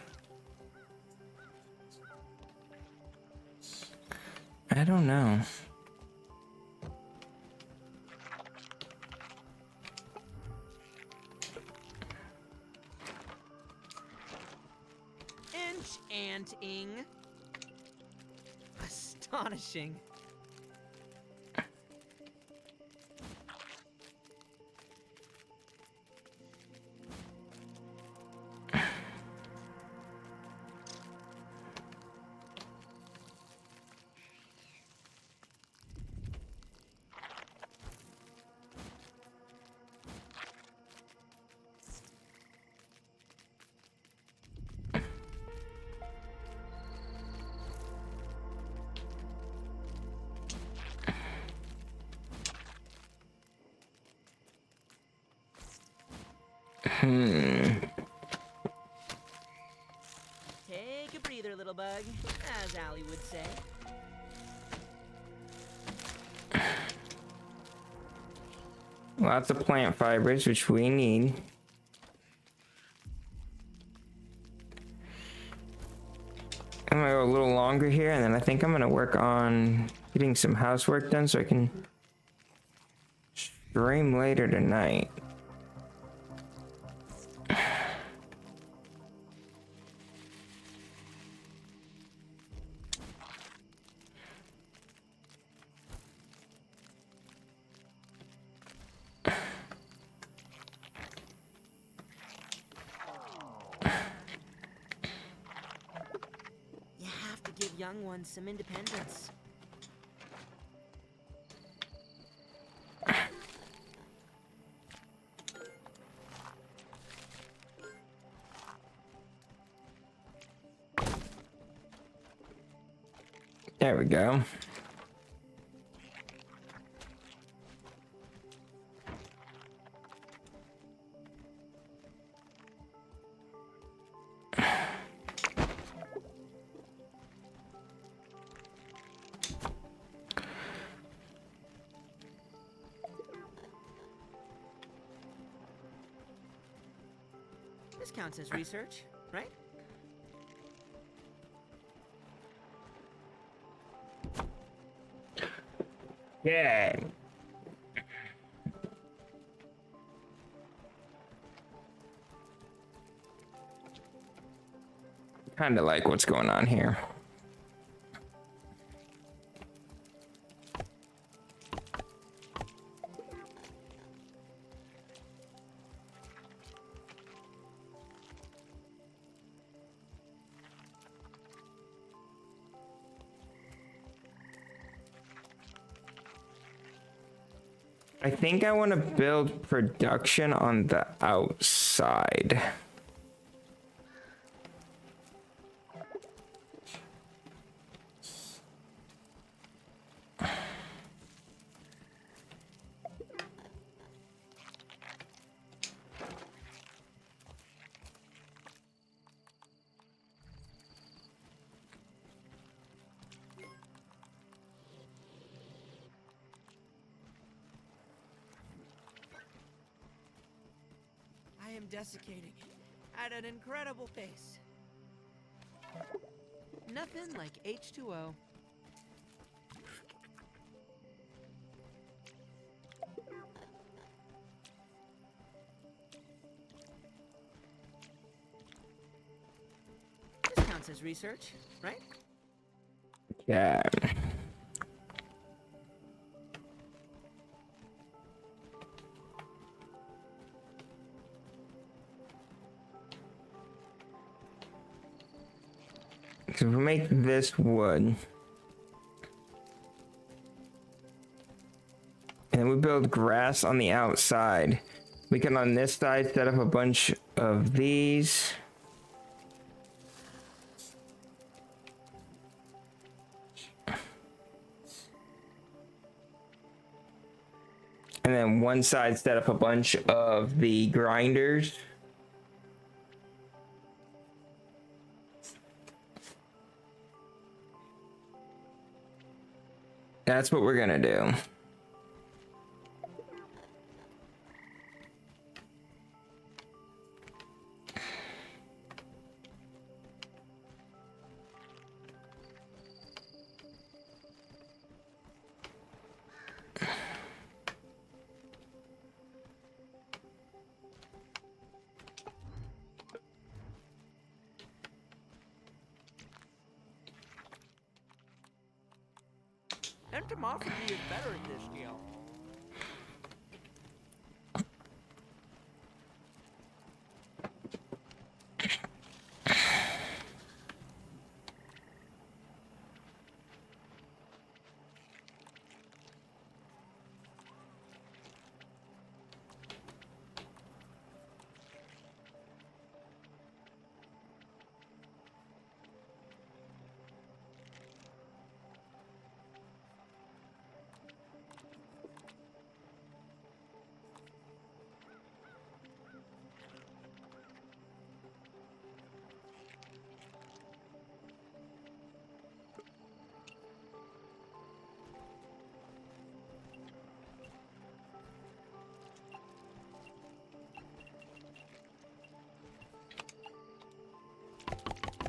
I don't know. Enchanting. Astonishing. Take a breather, little bug, as Allie would say. Lots of plant fibers, which we need. I'm gonna go a little longer here, and then I think I'm gonna work on getting some housework done so I can stream later tonight. You have to give young ones some independence. There we go. This counts as research, right? Yeah. Kind of like what's going on here. I think I want to build production on the outside. I am desiccating at an incredible pace. Nothing like H2O. This counts as research, right? Yeah. So if we make this wood, and then we build grass on the outside, we can on this side set up a bunch of these. And then one side set up a bunch of the grinders. That's what we're gonna do. Entomophagy is better at this deal.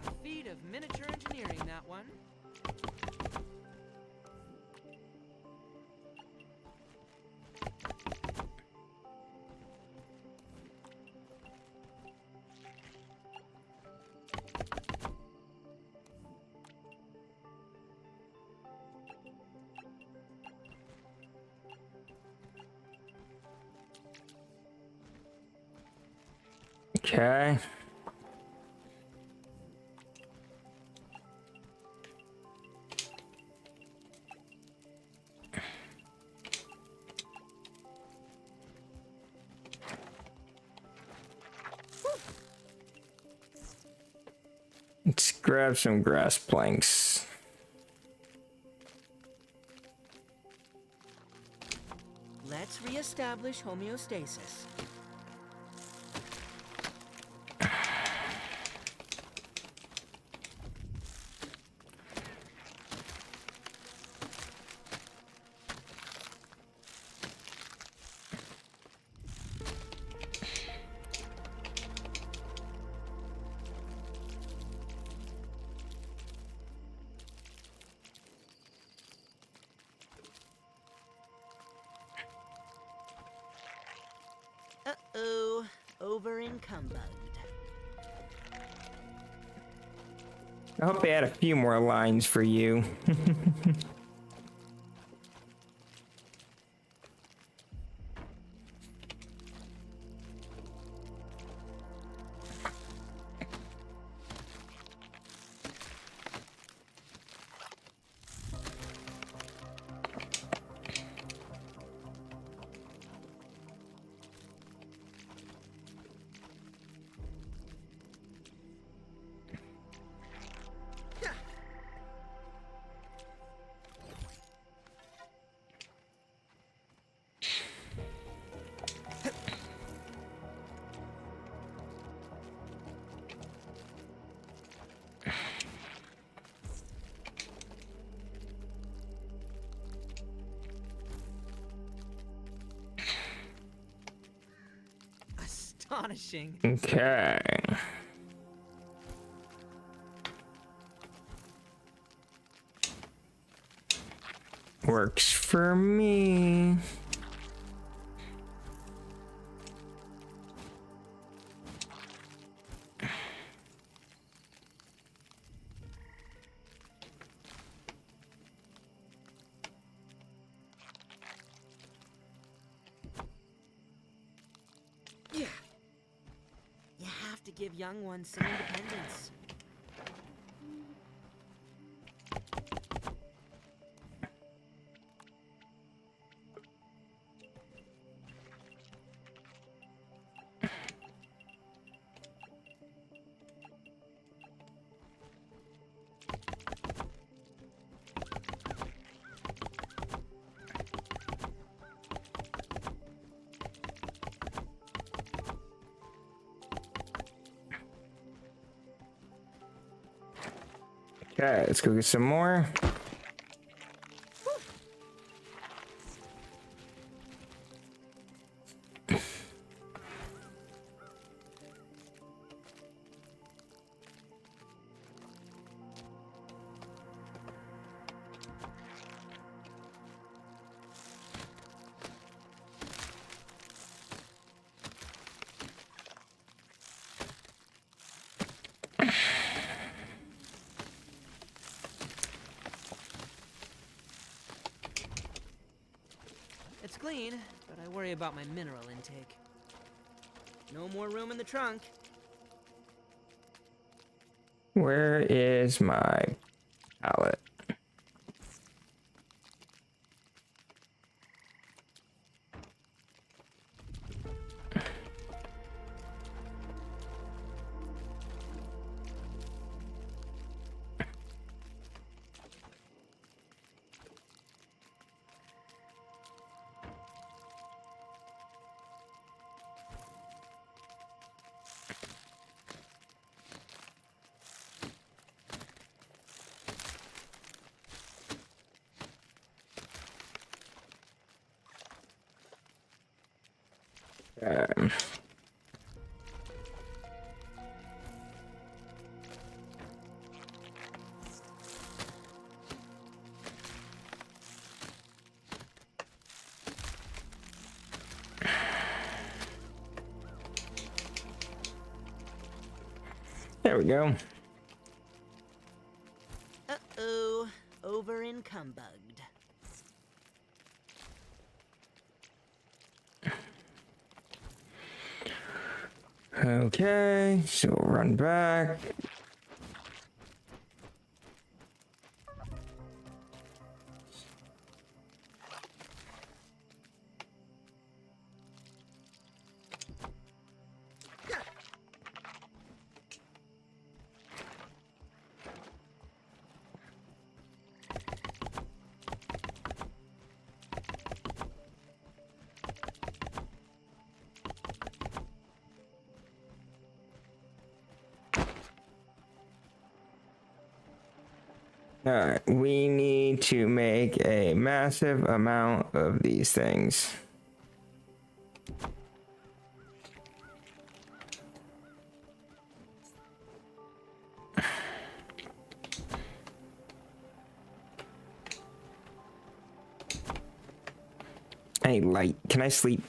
A feat of miniature engineering, that one. Okay. Let's grab some grass planks. Let's reestablish homeostasis. Uh-oh, over-encumbered. I hope they add a few more lines for you. astonishing. Okay. Works for me. Yeah. You have to give young ones some independence. Okay, let's go get some more. It's clean, but I worry about my mineral intake. No more room in the trunk. Where is my pallet? Um, there we go. Uh-oh. Over incumbugged. Okay, so we'll run back. Alright, we need to make a massive amount of these things. I need light. Can I sleep?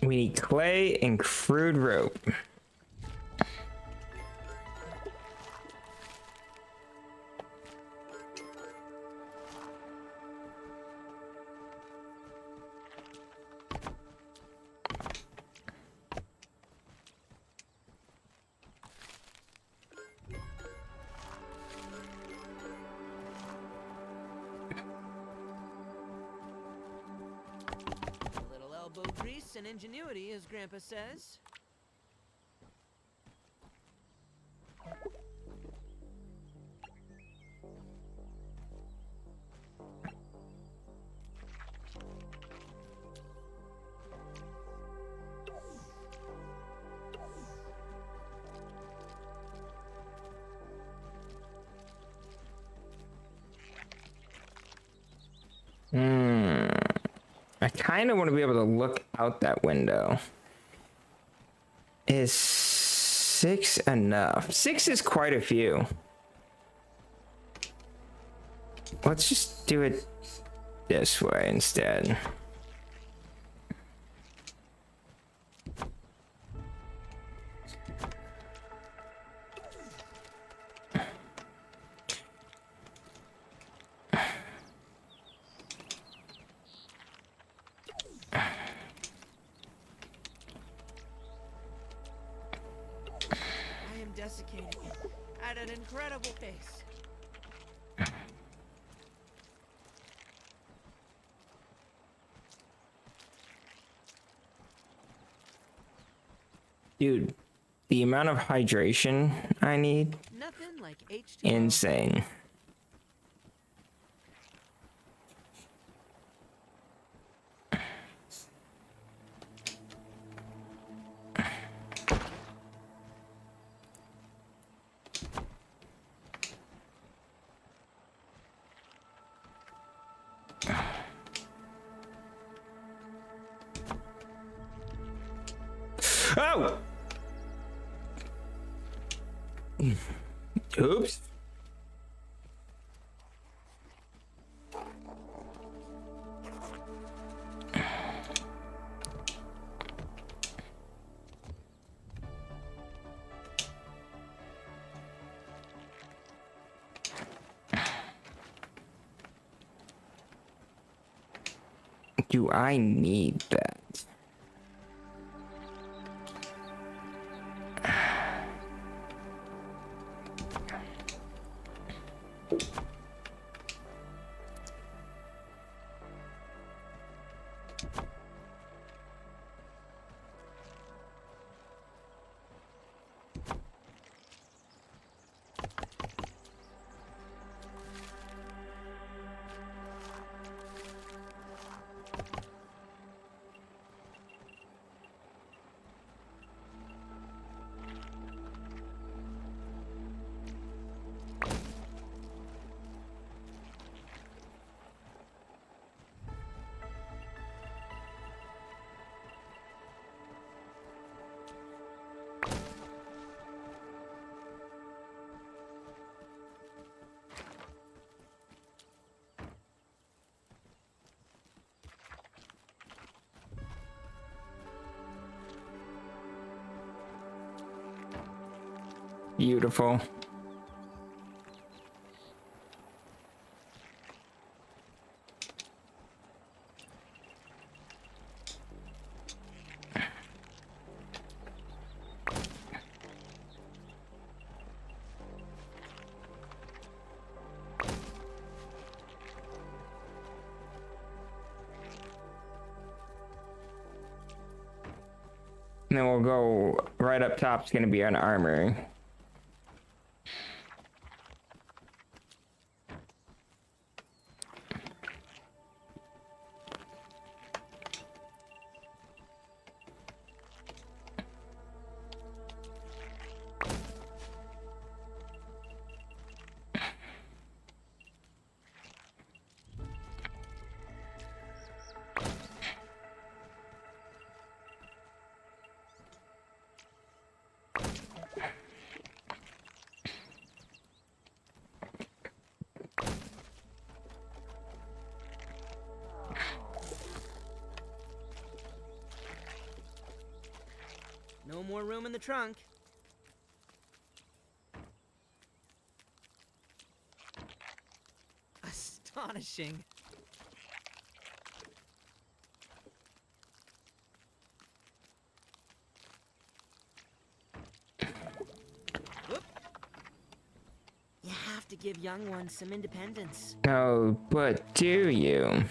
We need clay and crude rope. A little elbow grease and ingenuity, as Grandpa says. I kind of want to be able to look out that window. Is 6 enough? 6 is quite a few. Let's just do it this way instead. I am desiccating at an incredible pace. Dude, the amount of hydration I need, Nothing like H2O. insane. Oh! Oops. Do I need that? Beautiful. And then we'll go right up top. It's going to be an armory. more room in the trunk. Astonishing. Whoop. You have to give young ones some independence. Oh, but do you?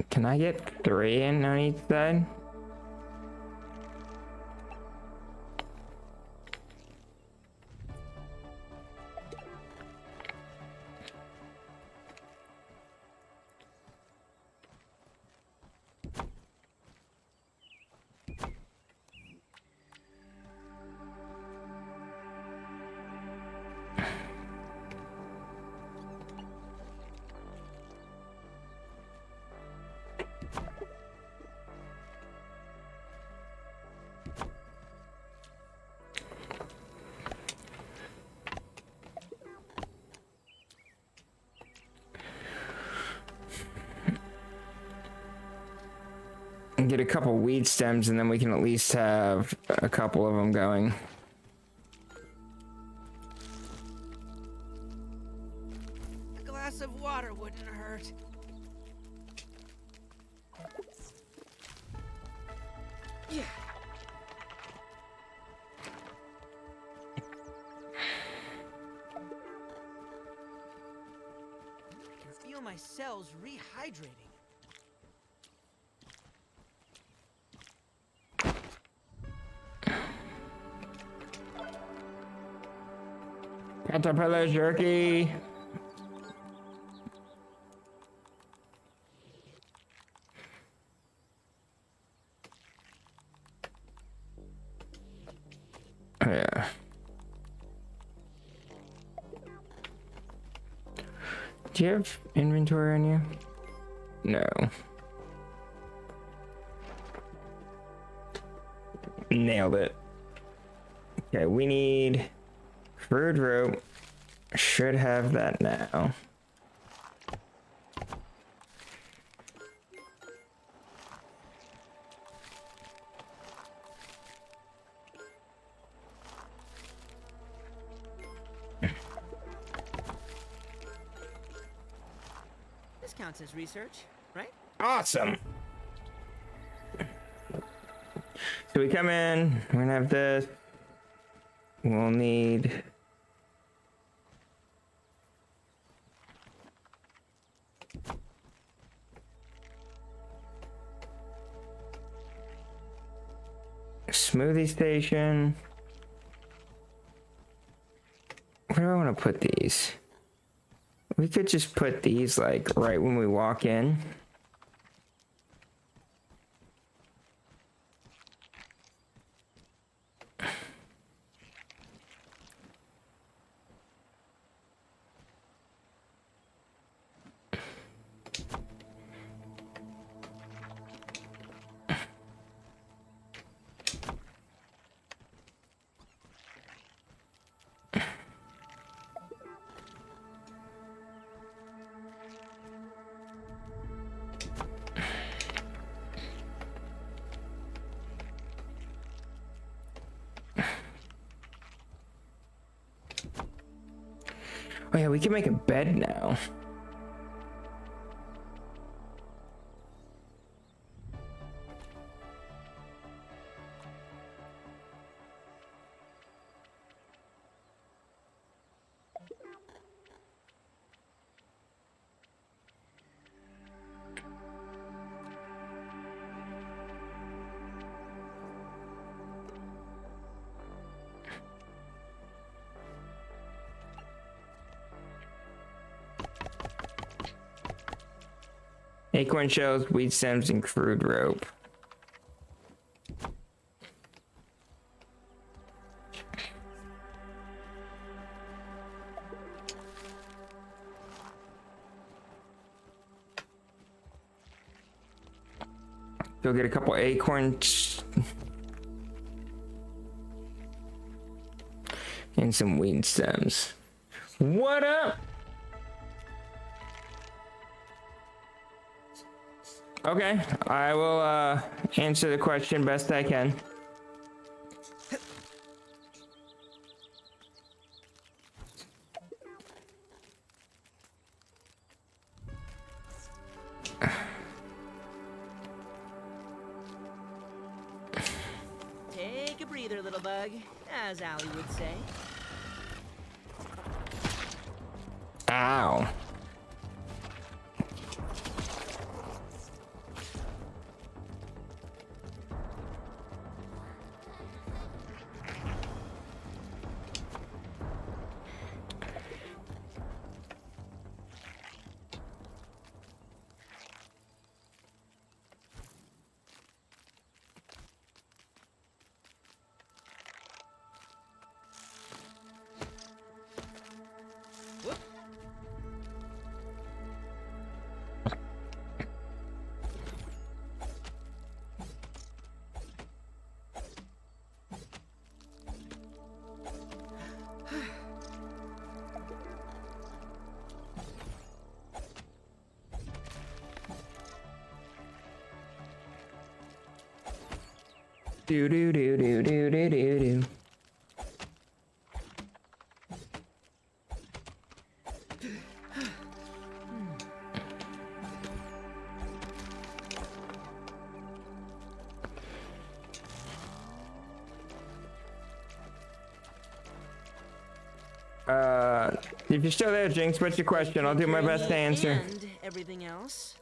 Can I get 3 in on each side? And get a couple weed stems, and then we can at least have a couple of them going. A glass of water wouldn't hurt. Yeah. I can feel my cells rehydrating. Caterpillar jerky. Oh, yeah. Do you have inventory on you? No. Nailed it. Okay, we need crude rope. Should have that now. This counts as research, right? Awesome. So we come in, we're gonna have this. We'll need a smoothie station. Where do I want to put these? We could just put these like right when we walk in. Oh yeah, we can make a bed now. Acorn shells, weed stems, and crude rope. Go get a couple acorns. And some weed stems. What up? Okay, I will answer the question best I can. Take a breather, little bug, as Allie would say. Ow. Whoop. Do do do do do do do do. If you're still there, Jinx, what's your question? I'll do my best to answer. And everything else.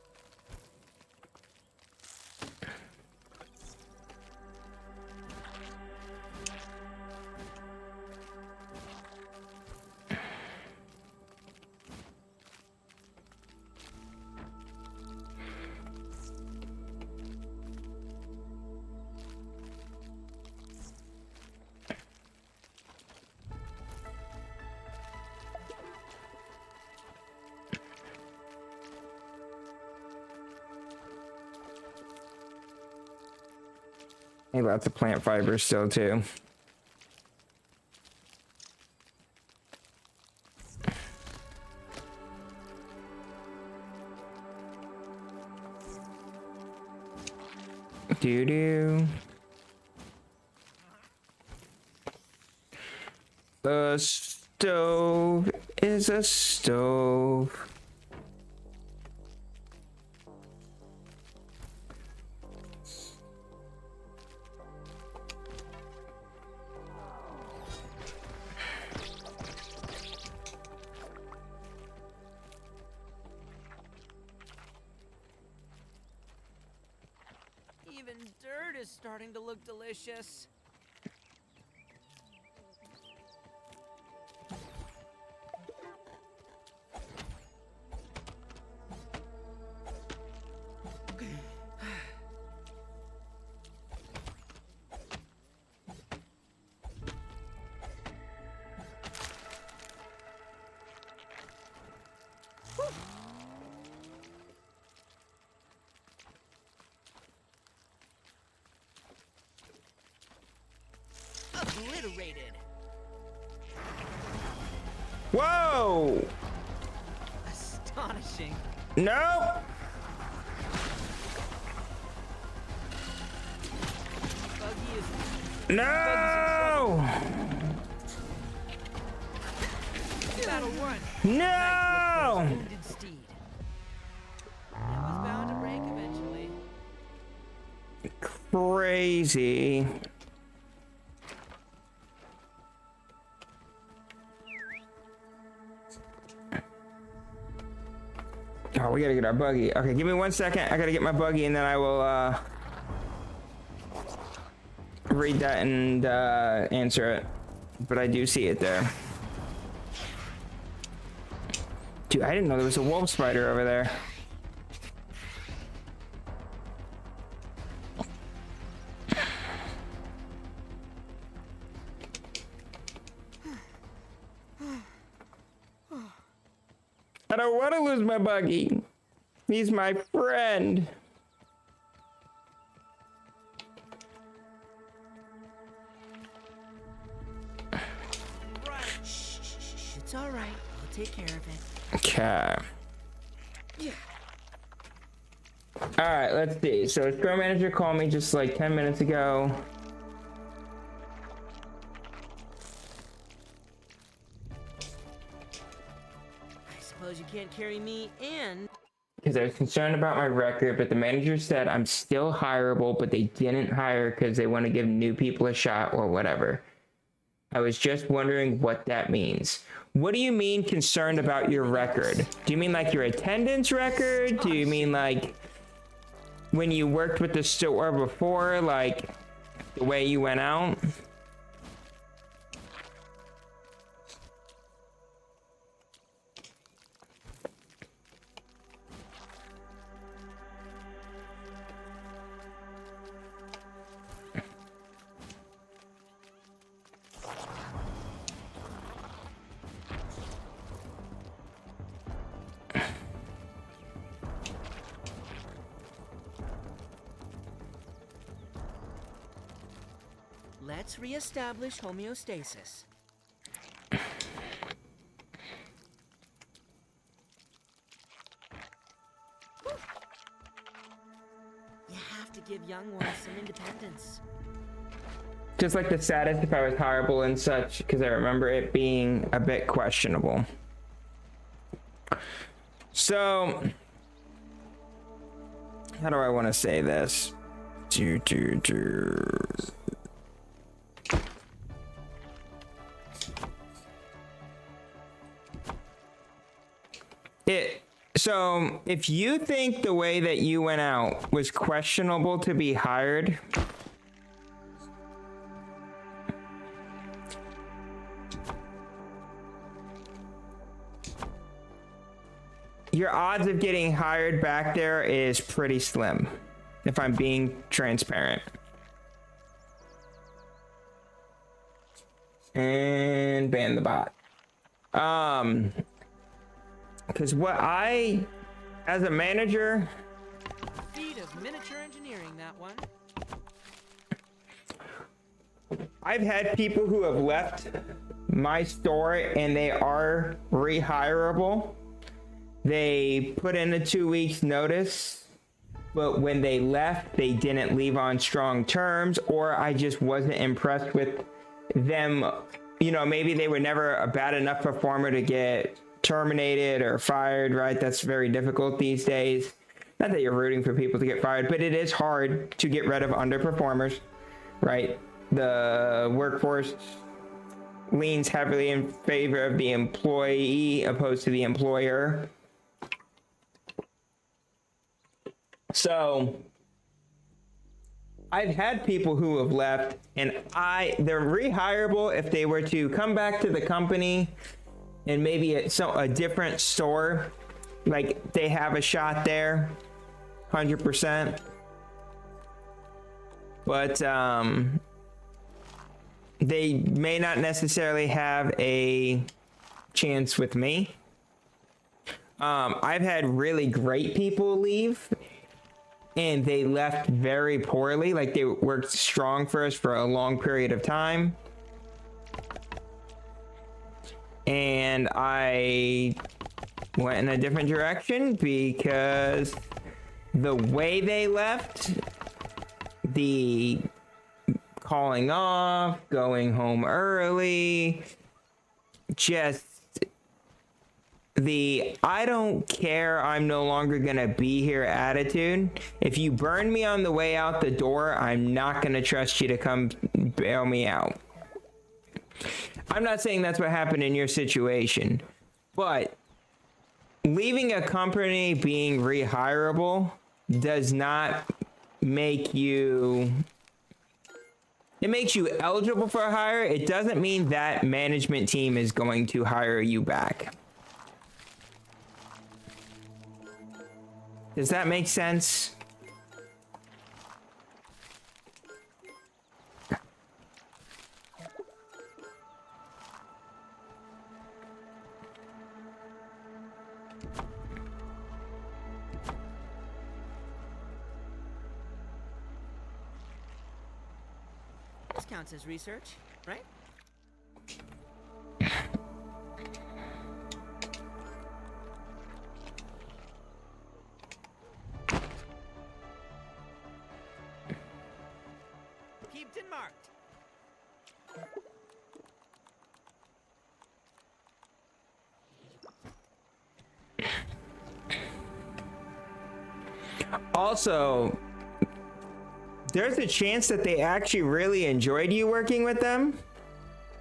Hey, lots of plant fibers still too. Doo doo. The stove is a stove. Even dirt is starting to look delicious. Obliterated. Whoa! Astonishing. No! Buggy is No! battle one. No! Wounded steed. It was bound to break eventually. Crazy. Oh, we gotta get our buggy. Okay, give me 1 second. I gotta get my buggy and then I will read that and answer it. But I do see it there. Dude, I didn't know there was a wolf spider over there. I don't want to lose my buggy. He's my friend. all right. I'll take care of it. Okay. Yeah. All right, let's see. So store manager called me just like 10 minutes ago. I suppose you can't carry me and... Because I was concerned about my record, but the manager said I'm still hireable, but they didn't hire because they want to give new people a shot or whatever. I was just wondering what that means. What do you mean concerned about your record? Do you mean like your attendance record? Do you mean like when you worked with the store before, like the way you went out? Let's reestablish homeostasis. You have to give young ones some independence. Just like the status if I was hireable and such, because I remember it being a bit questionable. So, how do I want to say this? So if you think the way that you went out was questionable to be hired, your odds of getting hired back there is pretty slim, if I'm being transparent. And ban the bot. Because what I, as a manager... Feat of miniature engineering, that one. I've had people who have left my store and they are rehirable. They put in a 2 weeks notice, but when they left, they didn't leave on strong terms, or I just wasn't impressed with them. You know, maybe they were never a bad enough performer to get terminated or fired, right? That's very difficult these days. Not that you're rooting for people to get fired, but it is hard to get rid of underperformers, right? The workforce leans heavily in favor of the employee opposed to the employer. So I've had people who have left and they're rehirable if they were to come back to the company and maybe at a different store, like they have a shot there, 100%. But they may not necessarily have a chance with me. I've had really great people leave and they left very poorly. Like they worked strong for us for a long period of time. And I went in a different direction because the way they left, the calling off, going home early, just the I don't care, I'm no longer gonna be here attitude. If you burn me on the way out the door, I'm not gonna trust you to come bail me out. I'm not saying that's what happened in your situation, but leaving a company being rehirable does not make you... It makes you eligible for a hire. It doesn't mean that management team is going to hire you back. Does that make sense? This counts as research, right? cart. Also, there's a chance that they actually really enjoyed you working with them.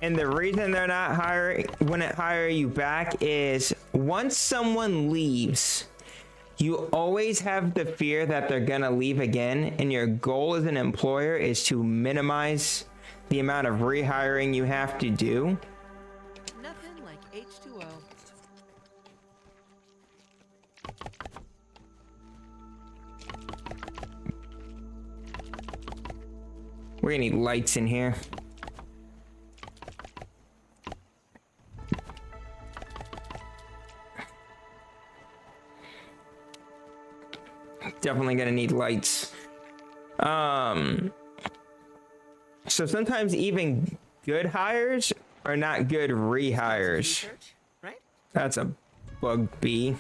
And the reason they're not wouldn't hire you back is once someone leaves, you always have the fear that they're gonna leave again. And your goal as an employer is to minimize the amount of rehiring you have to do. Nothing like H2O. We're gonna need lights in here. Definitely gonna need lights. So sometimes even good hires are not good rehires. Research, right? That's a bug B.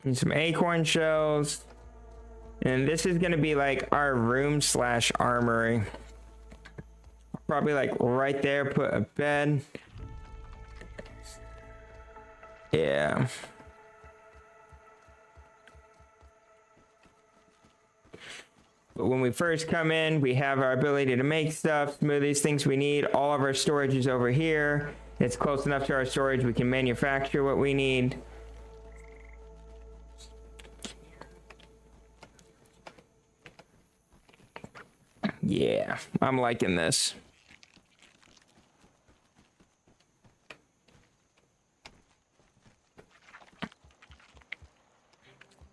Need some acorn shells. And this is gonna be like our room slash armory. Probably like right there, put a bed. Yeah. But when we first come in, we have our ability to make stuff, smoothies, things we need. All of our storage is over here. It's close enough to our storage, we can manufacture what we need. Yeah, I'm liking this.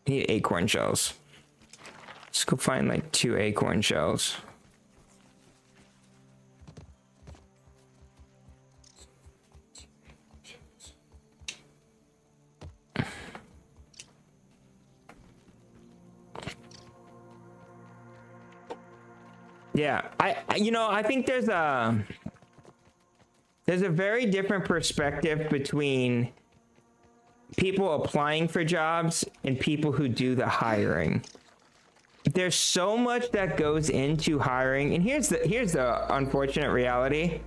Need acorn shells. Let's go find like 2 acorn shells. Yeah, I think there's a very different perspective between people applying for jobs and people who do the hiring. There's so much that goes into hiring, and here's the unfortunate reality.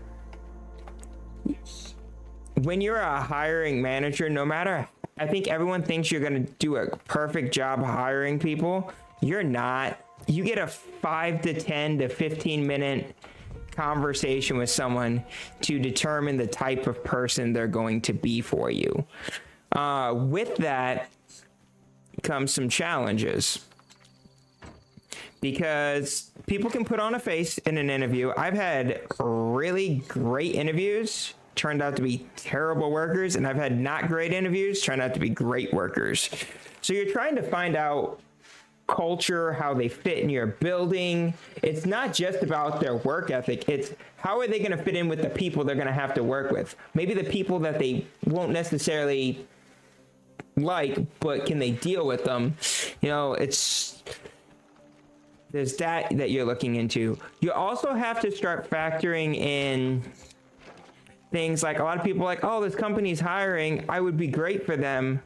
When you're a hiring manager, no matter, I think everyone thinks you're going to do a perfect job hiring people. You're not. You get a 5 to 10 to 15 minute conversation with someone to determine the type of person they're going to be for you. With that comes some challenges, because people can put on a face in an interview. I've had really great interviews turned out to be terrible workers, and I've had not great interviews turned out to be great workers. So you're trying to find out culture, how they fit in your building. It's not just about their work ethic. It's how are they going to fit in with the people they're going to have to work with. Maybe the people that they won't necessarily like, but can they deal with them? There's that you're looking into. You also have to start factoring in things like, a lot of people are like, oh, this company's hiring, I would be great for them,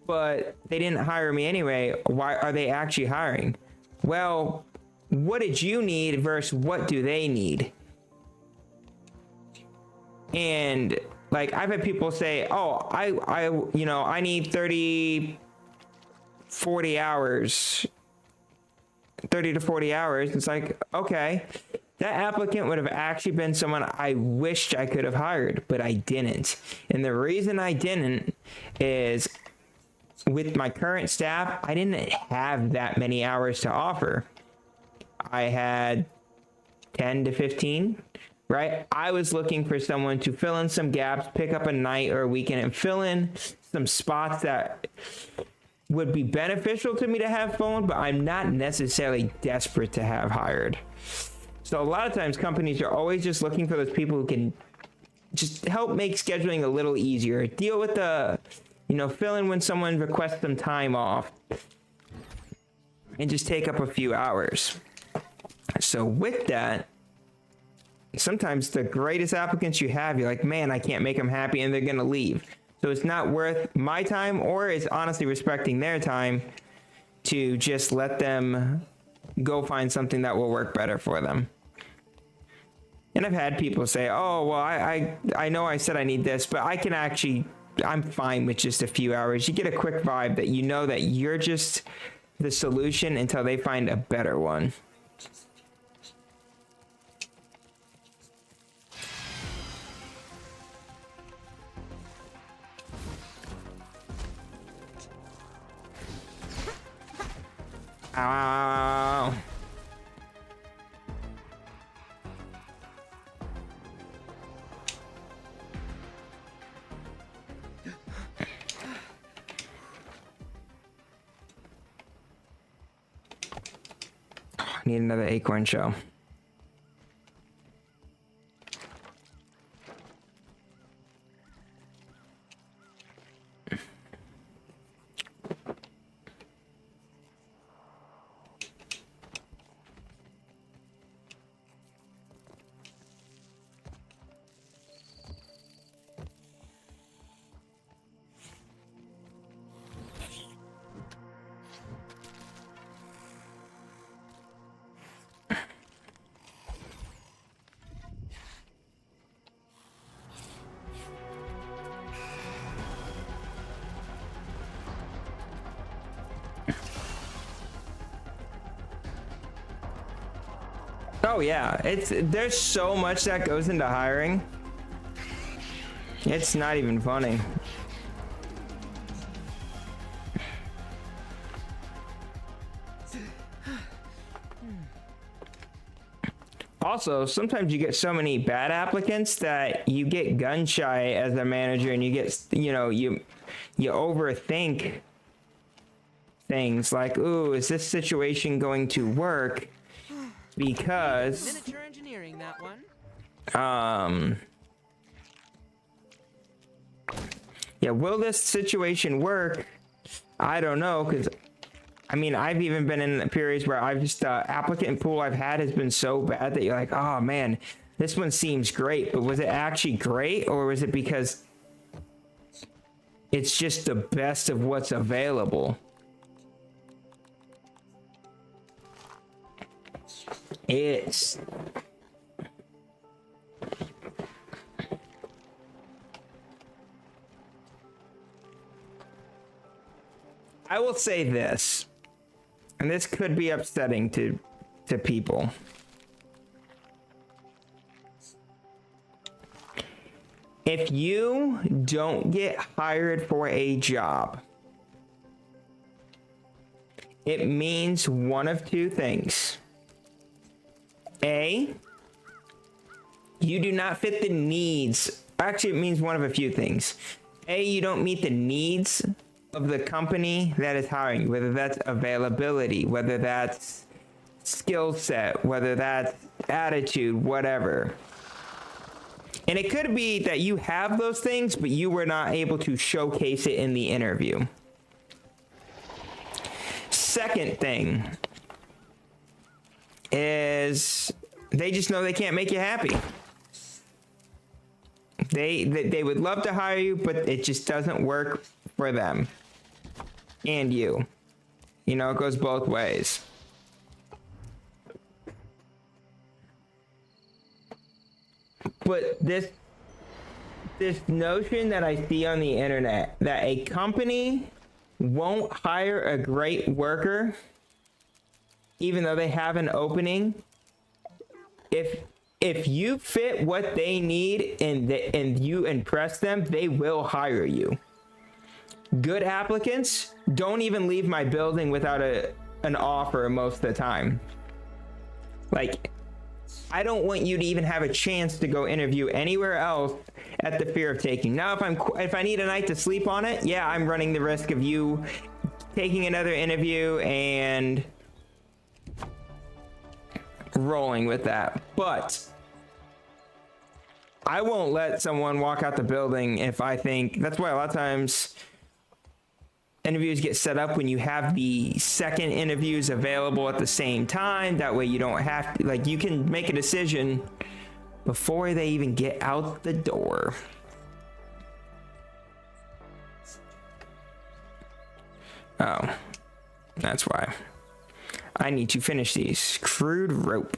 but they didn't hire me anyway. Why are they actually hiring? Well, what did you need versus what do they need? And like, I've had people say, oh, I need 30 to 40 hours. It's like, okay, that applicant would have actually been someone I wished I could have hired, but I didn't. And the reason I didn't is, with my current staff, I didn't have that many hours to offer. I had 10 to 15, right? I was looking for someone to fill in some gaps, pick up a night or a weekend, and fill in some spots that would be beneficial to me to have phone, but I'm not necessarily desperate to have hired. So a lot of times companies are always just looking for those people who can just help make scheduling a little easier, deal with the, fill in when someone requests some time off, and just take up a few hours. So with that, sometimes the greatest applicants you have, you're like, man, I can't make them happy, and they're gonna leave. So it's not worth my time, or it's honestly respecting their time to just let them go find something that will work better for them. And I've had people say, oh, well, I know I said I need this, but I'm fine with just a few hours. You get a quick vibe that you know that you're just the solution until they find a better one. Ow. Need another acorn shell. Oh yeah, there's so much that goes into hiring. It's not even funny. Also, sometimes you get so many bad applicants that you get gun shy as a manager, and you get, you overthink things like, ooh, is this situation going to work? Because miniature engineering, that one. Yeah, will this situation work? I don't know, because I've even been in periods where I've just applicant pool I've had has been so bad that you're like, oh man, this one seems great, but was it actually great, or was it because it's just the best of what's available? I will say this, and this could be upsetting to people. If you don't get hired for a job, it means one of two things. A, you do not fit the needs. Actually, it means one of a few things. A, you don't meet the needs of the company that is hiring you, whether that's availability, whether that's skill set, whether that's attitude, whatever. And it could be that you have those things, but you were not able to showcase it in the interview. Second thing is they just know they can't make you happy. They would love to hire you, but it just doesn't work for them and you. It goes both ways. But this notion that I see on the internet that a company won't hire a great worker even though they have an opening, if you fit what they need and you impress them, they will hire you. Good applicants don't even leave my building without an offer most of the time. Like, I don't want you to even have a chance to go interview anywhere else at the fear of taking. Now, if I need a night to sleep on it, yeah, I'm running the risk of you taking another interview and rolling with that. But I won't let someone walk out the building if I think. That's why a lot of times interviews get set up when you have the second interviews available at the same time. That way you don't have to, like, you can make a decision before they even get out the door. Oh, that's why. I need to finish these. Crude rope.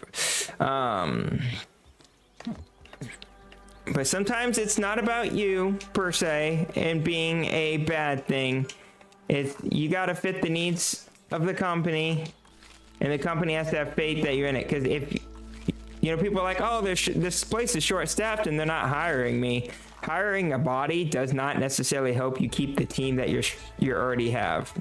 But sometimes it's not about you per se and being a bad thing. It's, you gotta fit the needs of the company, and the company has to have faith that you're in it. Because if, you know, people are like, oh, this place is short-staffed and they're not hiring me. Hiring a body does not necessarily help you keep the team that you already have.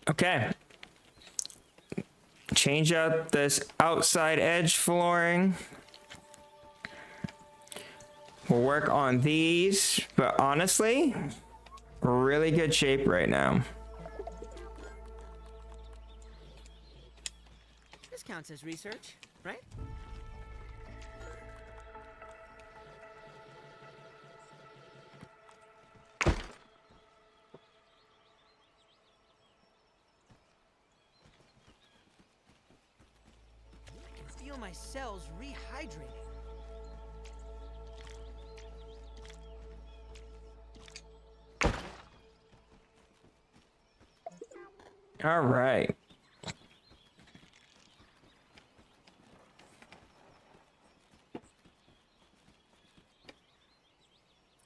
Okay. Change out this outside edge flooring. We'll work on these, but honestly, really good shape right now. This counts as research, right? Feel my cells rehydrating. All right.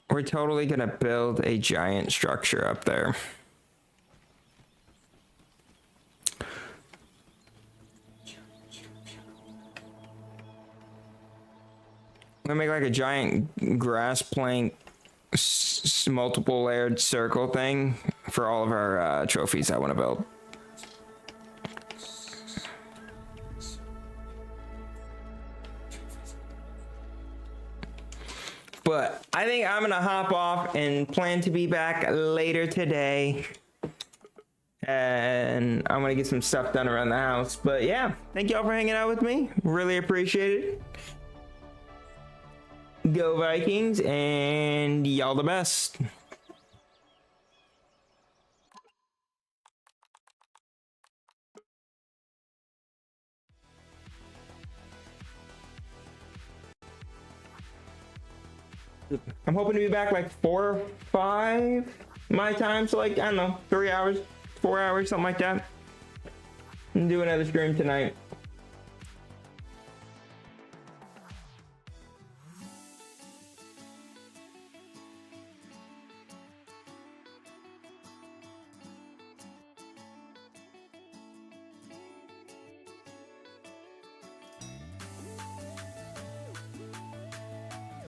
We're totally gonna build a giant structure up there. I'm gonna make like a giant grass plank, multiple layered circle thing for all of our trophies I want to build. But I think I'm gonna hop off and plan to be back later today. And I'm gonna get some stuff done around the house. But yeah, thank y'all for hanging out with me. Really appreciate it. Go Vikings, and y'all the best. I'm hoping to be back like 4 or 5 my time, so like, I don't know, 3 hours, 4 hours, something like that. And do another stream tonight.